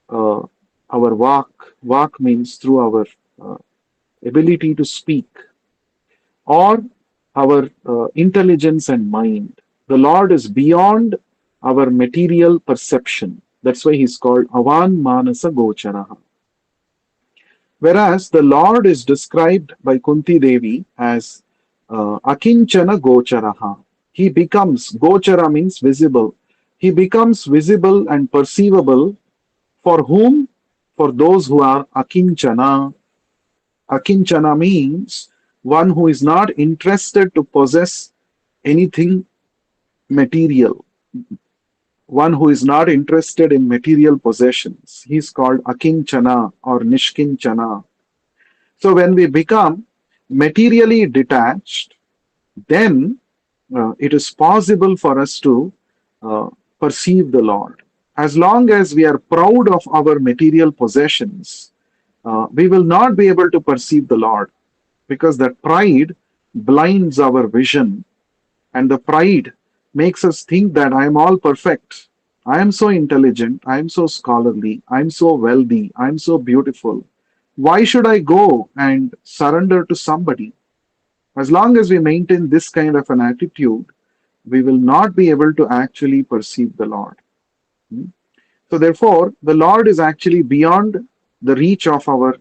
our vak. Vak means through our uh, ability to speak or our intelligence and mind. The Lord is beyond our material perception. That's why he's called Avan Manasa Gocharaha. Whereas the Lord is described by Kunti Devi as Akinchana Gocharaha. He becomes, Gochara means visible. He becomes visible and perceivable for whom? For those who are Akinchana. Akinchana means one who is not interested to possess anything material, one who is not interested in material possessions. He is called Akinchana or Nishkinchana. So when we become materially detached, then it is possible for us to perceive the Lord. As long as we are proud of our material possessions, we will not be able to perceive the Lord because that pride blinds our vision, and the pride makes us think that I am all perfect. I am so intelligent. I am so scholarly. I am so wealthy. I am so beautiful. Why should I go and surrender to somebody? As long as we maintain this kind of an attitude, we will not be able to actually perceive the Lord. Hmm? So, therefore, the Lord is actually beyond the reach of our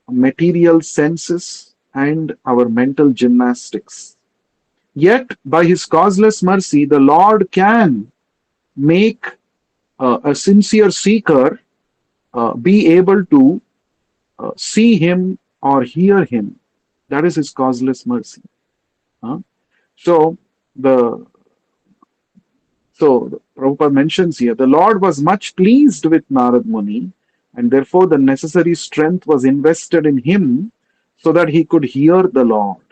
material senses and our mental gymnastics. Yet, by His causeless mercy, the Lord can make a sincere seeker be able to see Him or hear Him. That is His causeless mercy. Huh? So the Prabhupada mentions here, the Lord was much pleased with Narad Muni, and therefore the necessary strength was invested in him so that he could hear the Lord.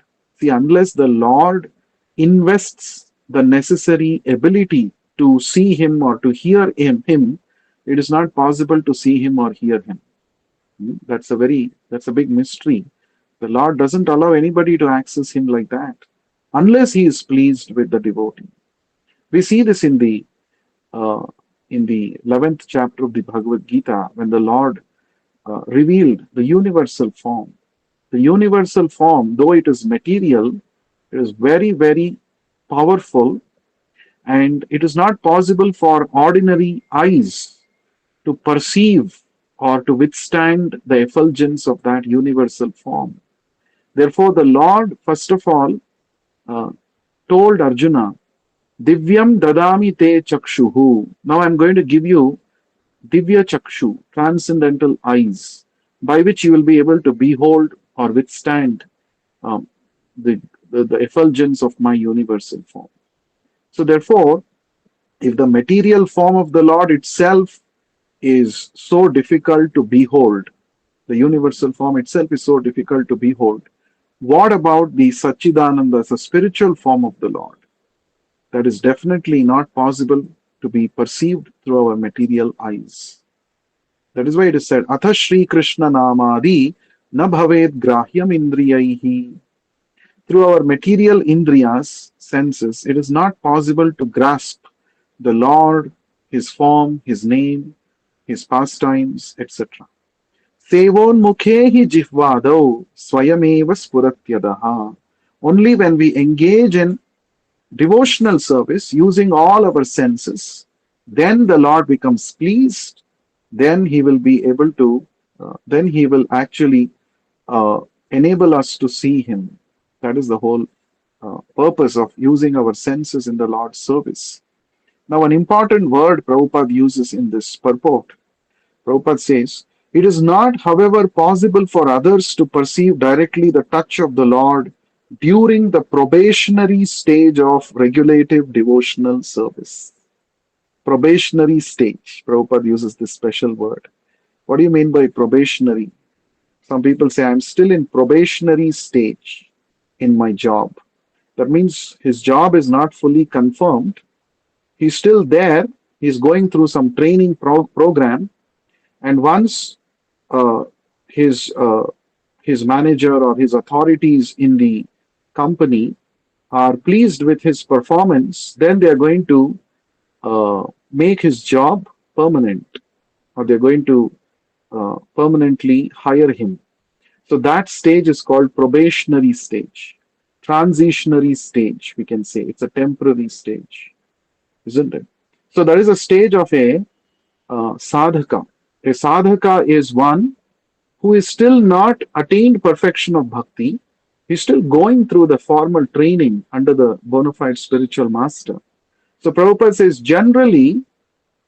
See, unless the Lord invests the necessary ability to see him or to hear him, it is not possible to see him or hear him. That's a big mystery. The Lord doesn't allow anybody to access him like that unless he is pleased with the devotee. We see this in the 11th chapter of the Bhagavad Gita when the Lord revealed the universal form. The universal form, though it is material, it is very, very powerful, and it is not possible for ordinary eyes to perceive or to withstand the effulgence of that universal form. Therefore, the Lord, first of all, told Arjuna, Divyam dadami te chakshuhu. Now I'm going to give you Divya Chakshu, transcendental eyes, by which you will be able to behold or withstand um, the effulgence of my universal form. So, therefore, if the material form of the Lord itself is so difficult to behold, the universal form itself is so difficult to behold, what about the Satchidananda, the spiritual form of the Lord? That is definitely not possible to be perceived through our material eyes. That is why it is said, Atha Shri Krishna Namadi na bhaved grahyam indriyaihi. Through our material indriyas, senses, it is not possible to grasp the Lord, His form, His name, His pastimes, etc. Sevonmukhehi jihvadau swayameva spuratyadaha. Only when we engage in devotional service using all our senses, then the Lord becomes pleased. Then He will be able to, then He will actually uh, enable us to see Him. That is the whole purpose of using our senses in the Lord's service. Now, an important word Prabhupada uses in this purport. Prabhupada says, it is not, however, possible for others to perceive directly the touch of the Lord during the probationary stage of regulative devotional service. Probationary stage. Prabhupada uses this special word. What do you mean by probationary? Some people say, I'm still in probationary stage in my job. That means his job is not fully confirmed. He's still there. He's going through some training program. And once uh, his his manager or his authorities in the company are pleased with his performance, then they are going to make his job permanent, or they're going to permanently hire him. So that stage is called probationary stage, transitionary stage. We can say it's a temporary stage, isn't it? So there is a stage of a sadhaka. A sadhaka is one who is still not attained perfection of bhakti. He's still going through the formal training under the bona fide spiritual master. So Prabhupada says generally,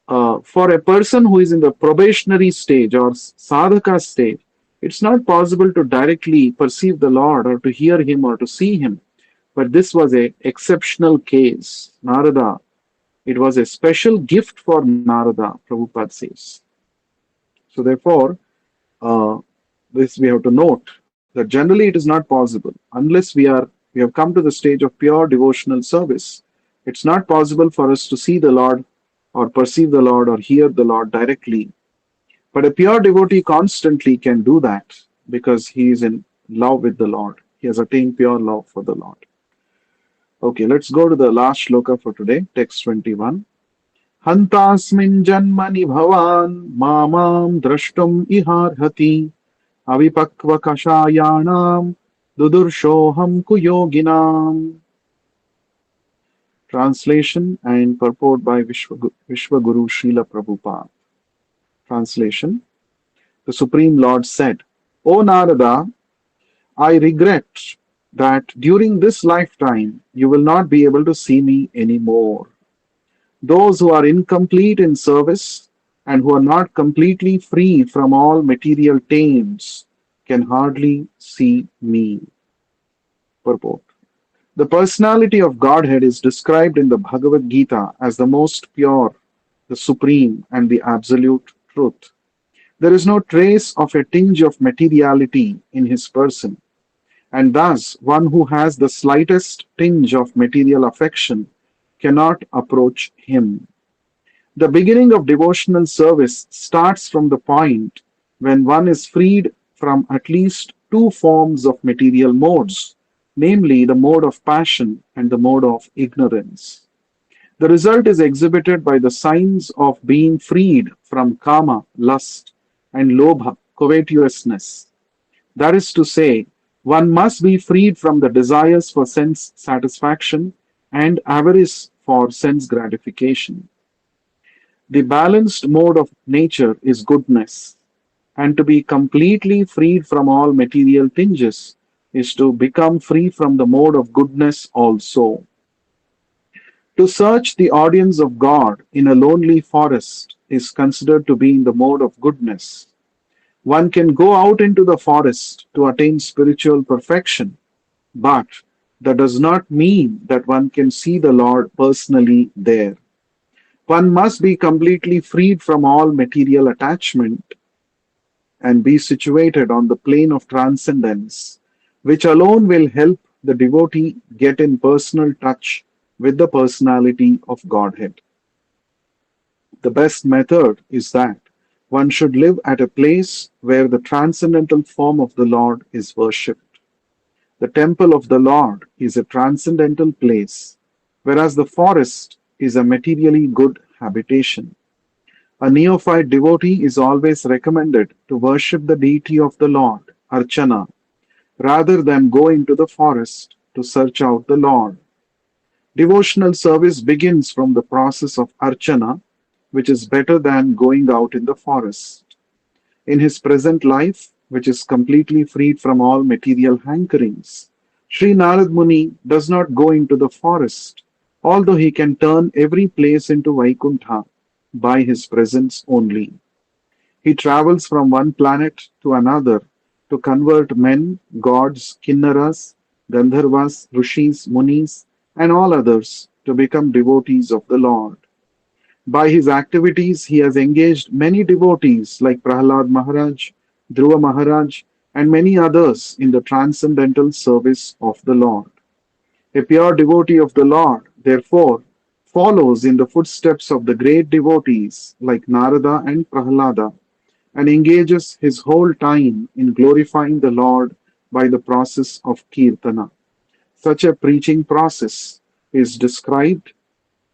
for a person who is in the probationary stage or sadhaka stage, it's not possible to directly perceive the Lord or to hear Him or to see Him. But this was a exceptional case. Narada, it was a special gift for Narada, Prabhupada says. So therefore, uh, this we have to note that generally it is not possible unless we have come to the stage of pure devotional service. It's not possible for us to see the Lord or perceive the Lord or hear the Lord directly. But a pure devotee constantly can do that because he is in love with the Lord. He has attained pure love for the Lord. Okay, let's go to the last shloka for today, text 21. Hantasmin janmani bhavan mamam drashtum iharhati avipakva kashayanam dudurshoham kuyoginam. Translation and purport by Vishwaguru Srila Prabhupada. Translation. The Supreme Lord said, O Narada, I regret that during this lifetime you will not be able to see me anymore. Those who are incomplete in service and who are not completely free from all material taints can hardly see me. Purport. The personality of Godhead is described in the Bhagavad Gita as the most pure, the supreme, and the absolute truth. There is no trace of a tinge of materiality in his person, and thus one who has the slightest tinge of material affection cannot approach him. The beginning of devotional service starts from the point when one is freed from at least two forms of material modes, namely the mode of passion and the mode of ignorance. The result is exhibited by the signs of being freed from kama, lust, and lobha, covetousness. That is to say, one must be freed from the desires for sense satisfaction and avarice for sense gratification. The balanced mode of nature is goodness, and to be completely freed from all material tinges is to become free from the mode of goodness also. To search the audience of God in a lonely forest is considered to be in the mode of goodness. One can go out into the forest to attain spiritual perfection, but that does not mean that one can see the Lord personally there. One must be completely freed from all material attachment and be situated on the plane of transcendence, which alone will help the devotee get in personal touch with the personality of Godhead. The best method is that one should live at a place where the transcendental form of the Lord is worshipped. The temple of the Lord is a transcendental place, whereas the forest is a materially good habitation. A neophyte devotee is always recommended to worship the deity of the Lord, Archana, rather than go into the forest to search out the Lord. Devotional service begins from the process of Archana, which is better than going out in the forest. In his present life, which is completely freed from all material hankerings, Sri Narad Muni does not go into the forest, although he can turn every place into Vaikuntha by his presence only. He travels from one planet to another to convert men, gods, kinnaras, gandharvas, rishis, munis, and all others to become devotees of the Lord. By his activities, he has engaged many devotees like Prahlad Maharaj, Dhruva Maharaj, and many others in the transcendental service of the Lord. A pure devotee of the Lord, therefore, follows in the footsteps of the great devotees like Narada and Prahlada and engages his whole time in glorifying the Lord by the process of Kirtana. Such a preaching process is described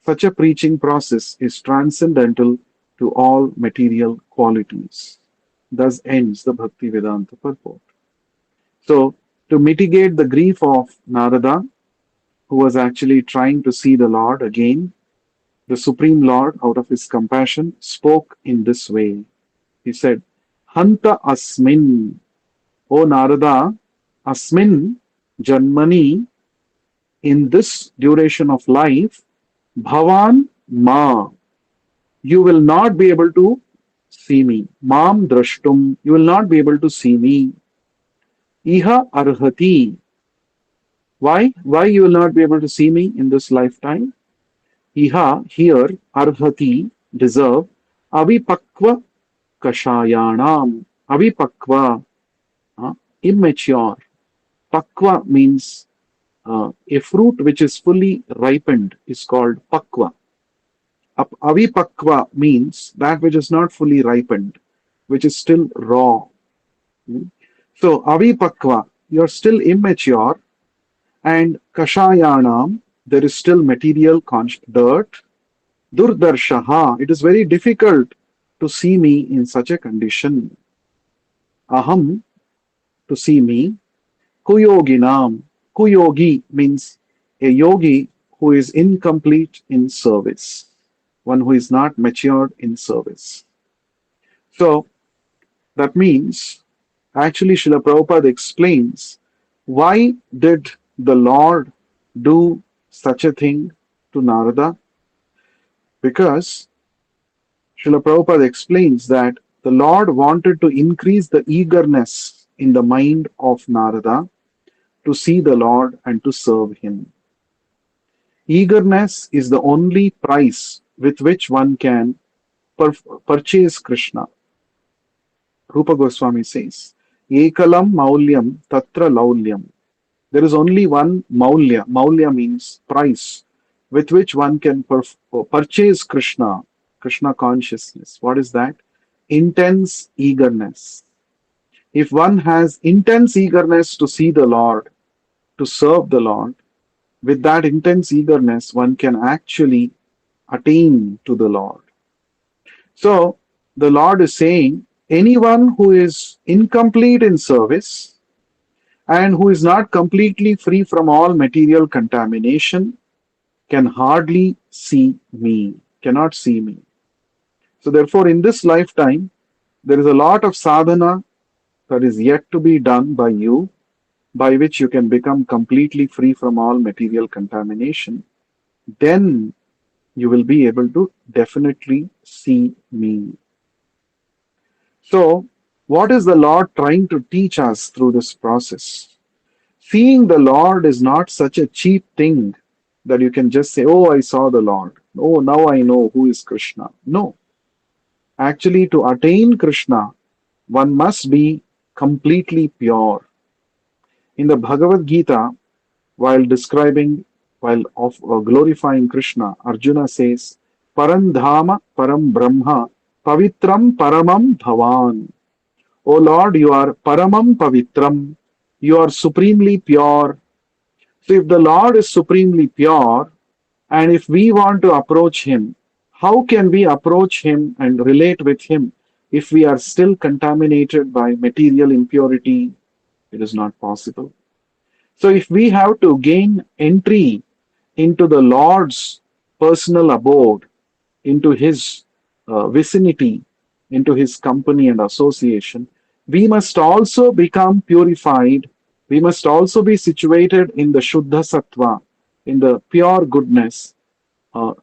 such a preaching process is transcendental to all material qualities. Thus ends the Bhakti Vedanta purport. So, to mitigate the grief of Narada, who was actually trying to see the Lord again, the Supreme Lord, out of his compassion, spoke in this way. He said, Hanta asmin, O Narada, asmin janmani, in this duration of life, bhavan ma, you will not be able to see me. Mam drashtum, you will not be able to see me. Iha arhati, why? Why you will not be able to see me in this lifetime? Iha, here, arhati, deserve, avipakva kashayanam. Avipakva, immature. Pakva means a fruit which is fully ripened is called pakva. Avipakva means that which is not fully ripened, which is still raw. Hmm? So, avipakva, you're still immature, and kashayanam, there is still material dirt. Durdarshaha, it is very difficult to see me in such a condition. Aham, to see me. Kuyoginam, kuyogi means a yogi who is incomplete in service, one who is not matured in service. So that means, actually, Srila Prabhupada explains why did the Lord do such a thing to Narada? Because Srila Prabhupada explains that the Lord wanted to increase the eagerness in the mind of Narada to see the Lord and to serve him. Eagerness is the only price with which one can purchase Krishna. Rupa Goswami says, Ekalam maulyam tatra laulyam. There is only one maulya. Maulya means price with which one can purchase Krishna, Krishna consciousness. What is that? Intense eagerness. If one has intense eagerness to see the Lord, to serve the Lord, with that intense eagerness, one can actually attain to the Lord. So, the Lord is saying, anyone who is incomplete in service and who is not completely free from all material contamination can hardly see me, cannot see me. So, therefore, in this lifetime, there is a lot of sadhana that is yet to be done by you, by which you can become completely free from all material contamination. Then you will be able to definitely see me. So, what is the Lord trying to teach us through this process? Seeing the Lord is not such a cheap thing that you can just say, oh, I saw the Lord. Oh, now I know who is Krishna. No. Actually, to attain Krishna, one must be completely pure. In the Bhagavad Gita, while glorifying Krishna, Arjuna says, Parandhama Param Brahma Pavitram Paramam Bhavan. O Lord, you are Paramam Pavitram. You are supremely pure. So if the Lord is supremely pure And if we want to approach Him, how can we approach Him and relate with Him if we are still contaminated by material impurity? It is not possible. So, if we have to gain entry into the Lord's personal abode, into His vicinity, into His company and association, we must also become purified. We must also be situated in the Shuddha Sattva, in the pure goodness,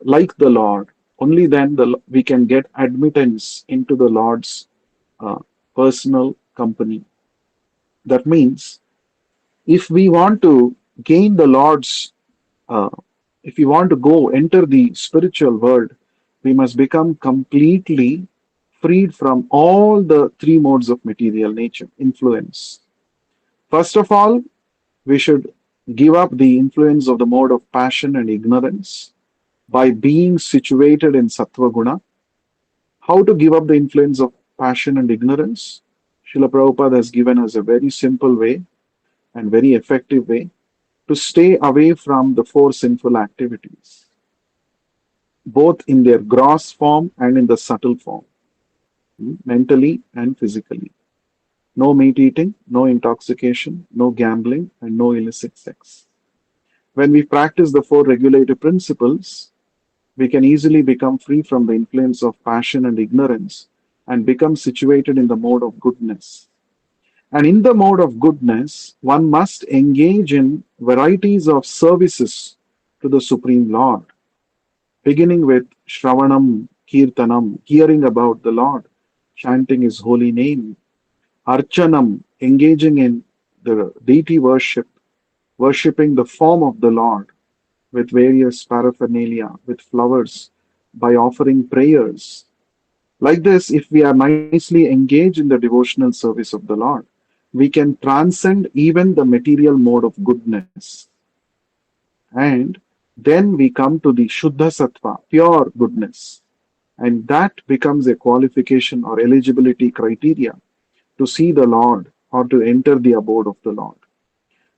like the Lord. Only then we can get admittance into the Lord's uh, personal company. That means if we want to gain the Lord's, uh, if we want to go enter the spiritual world, we must become completely freed from all the three modes of material nature influence. First of all, we should give up the influence of the mode of passion and ignorance by being situated in Sattva Guna. How to give up the influence of passion and ignorance? Srila Prabhupada has given us a very simple way and very effective way to stay away from the four sinful activities, both in their gross form and in the subtle form, mentally and physically. No meat eating, no intoxication, no gambling, and no illicit sex. When we practice the four regulative principles, we can easily become free from the influence of passion and ignorance and become situated in the mode of goodness. And in the mode of goodness, one must engage in varieties of services to the Supreme Lord, beginning with Shravanam, Kirtanam, hearing about the Lord, chanting His holy name, Archanam, engaging in the deity worship, worshipping the form of the Lord with various paraphernalia, with flowers, by offering prayers. Like this, if we are nicely engaged in the devotional service of the Lord, we can transcend even the material mode of goodness. And then we come to the Shuddha Sattva, pure goodness. And that becomes a qualification or eligibility criteria to see the Lord or to enter the abode of the Lord.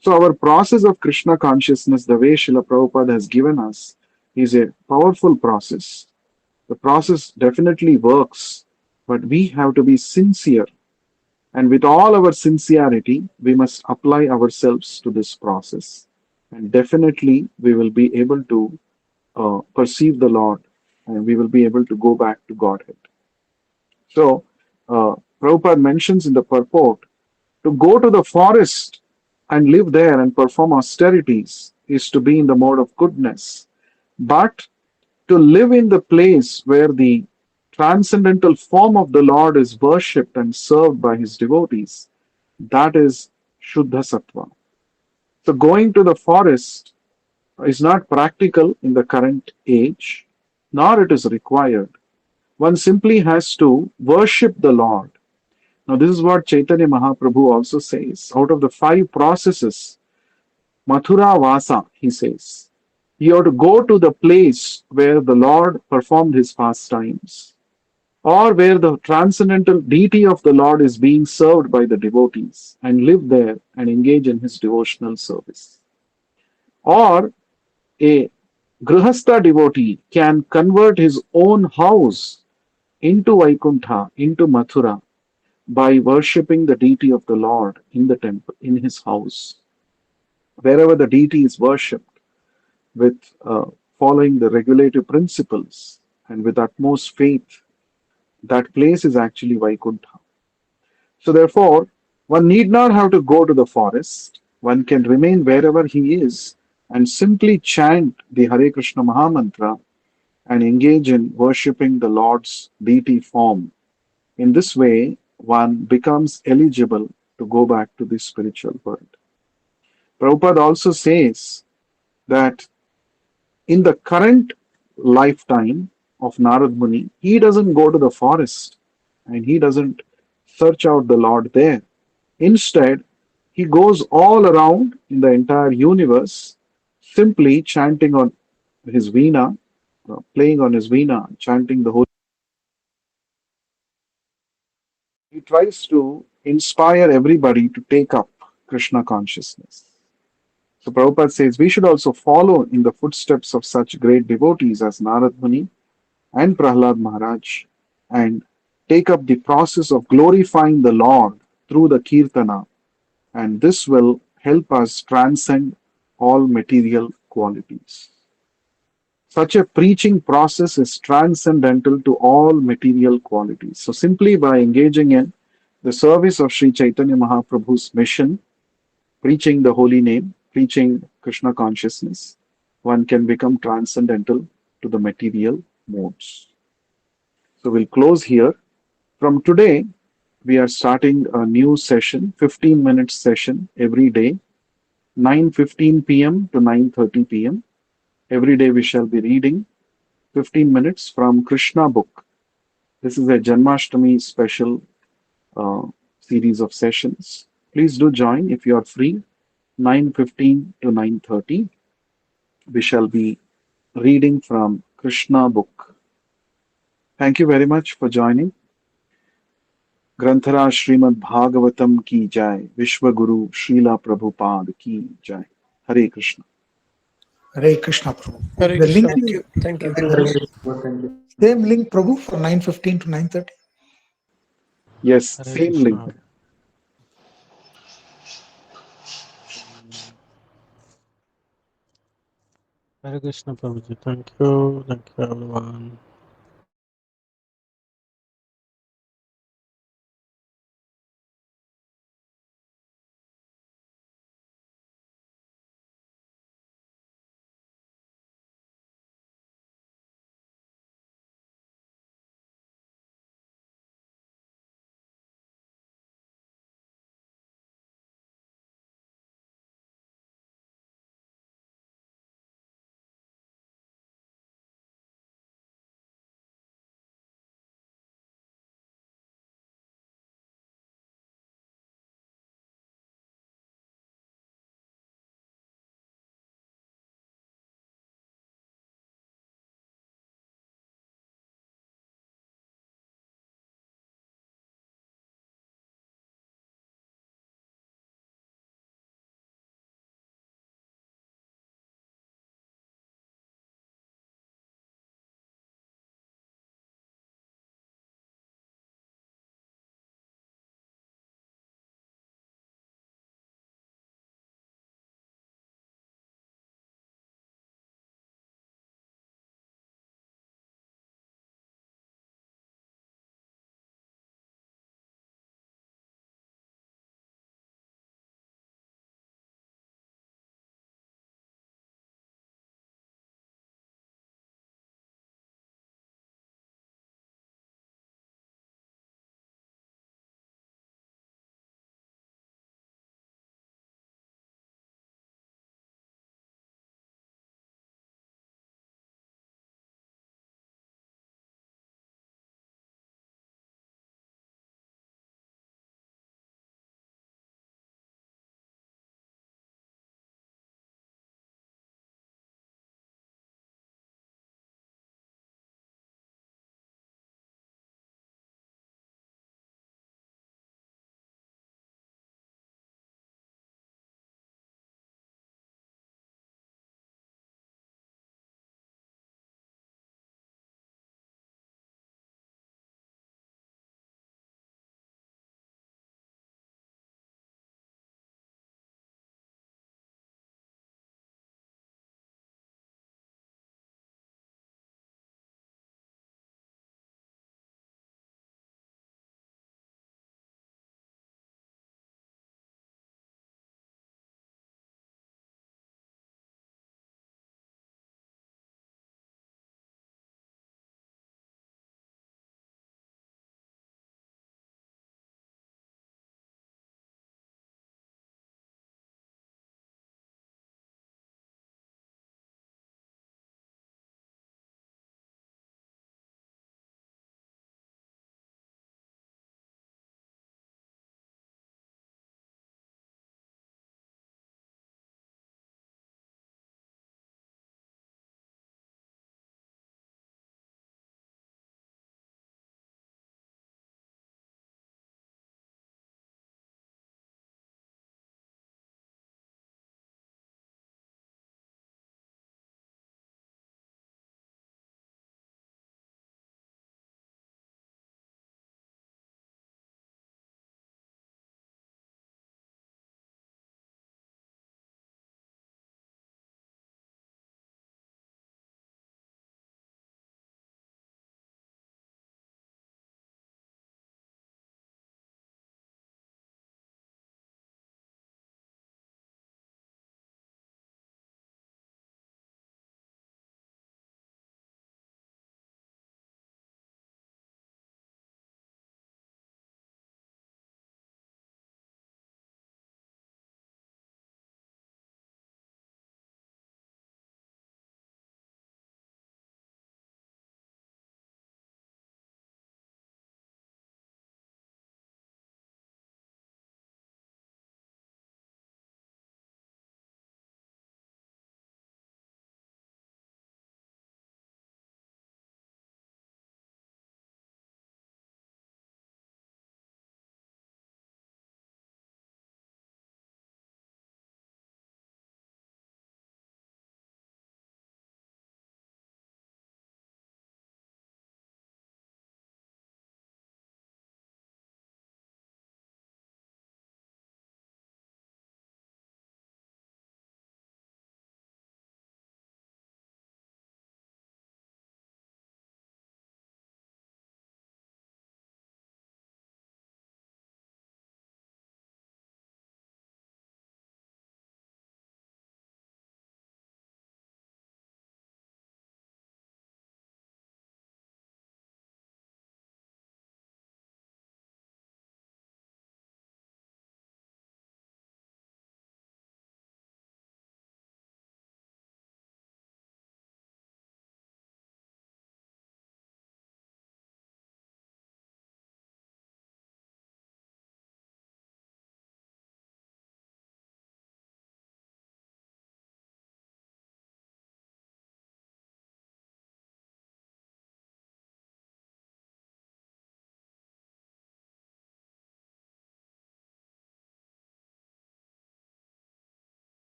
So, our process of Krishna consciousness, the way Srila Prabhupada has given us, is a powerful process. The process definitely works, but we have to be sincere. And with all our sincerity, we must apply ourselves to this process. And definitely, we will be able to perceive the Lord and we will be able to go back to Godhead. So, Prabhupada mentions in the purport to go to the forest and live there and perform austerities is to be in the mode of goodness. But to live in the place where the transcendental form of the Lord is worshipped and served by his devotees, that is Shuddha Sattva. So going to the forest is not practical in the current age, nor it is required. One simply has to worship the Lord. Now, this is what Chaitanya Mahaprabhu also says. Out of the five processes, Mathura Vasa, he says, you have to go to the place where the Lord performed his pastimes, or where the transcendental deity of the Lord is being served by the devotees, and live there and engage in his devotional service. Or a Grihastha devotee can convert his own house into Vaikuntha, into Mathura, by worshipping the deity of the Lord in the temple, in his house. Wherever the deity is worshipped with following the regulative principles and with utmost faith, that place is actually Vaikuntha. So, therefore, one need not have to go to the forest. One can remain wherever he is and simply chant the Hare Krishna Mahamantra and engage in worshipping the Lord's deity form. In this way, one becomes eligible to go back to the spiritual world. Prabhupada also says that in the current lifetime of Narad Muni, he doesn't go to the forest and he doesn't search out the Lord there. Instead, he goes all around in the entire universe simply chanting on his veena, playing on his veena, chanting the holy. He tries to inspire everybody to take up Krishna consciousness. So Prabhupada says we should also follow in the footsteps of such great devotees as Narad Muni and Prahlad Maharaj and take up the process of glorifying the Lord through the Kirtana, and this will help us transcend all material qualities. Such a preaching process is transcendental to all material qualities. So, simply by engaging in the service of Sri Chaitanya Mahaprabhu's mission, preaching the holy name, preaching Krishna consciousness, one can become transcendental to the material modes. So, we'll close here. From today, we are starting a new session, 15-minute session every day, 9:15 p.m. to 9:30 p.m. Every day we shall be reading 15 minutes from Krishna book. This is a Janmashtami special uh, series of sessions. Please do join if you are free. 9:15 to 9:30. We shall be reading from Krishna book. Thank you very much for joining. ग्रंथराज Shrimad Bhagavatam की जय, विश्व गुरु श्रीला प्रभुपाद की जय. हरे Krishna. Hare Krishna, Prabhu. Hare The Krishna. link, Thank you. same link, Prabhu, for 9:15 to 9:30. Yes, Hare same Krishna. link. Hare Krishna Prabhuji. Thank you. Thank you everyone.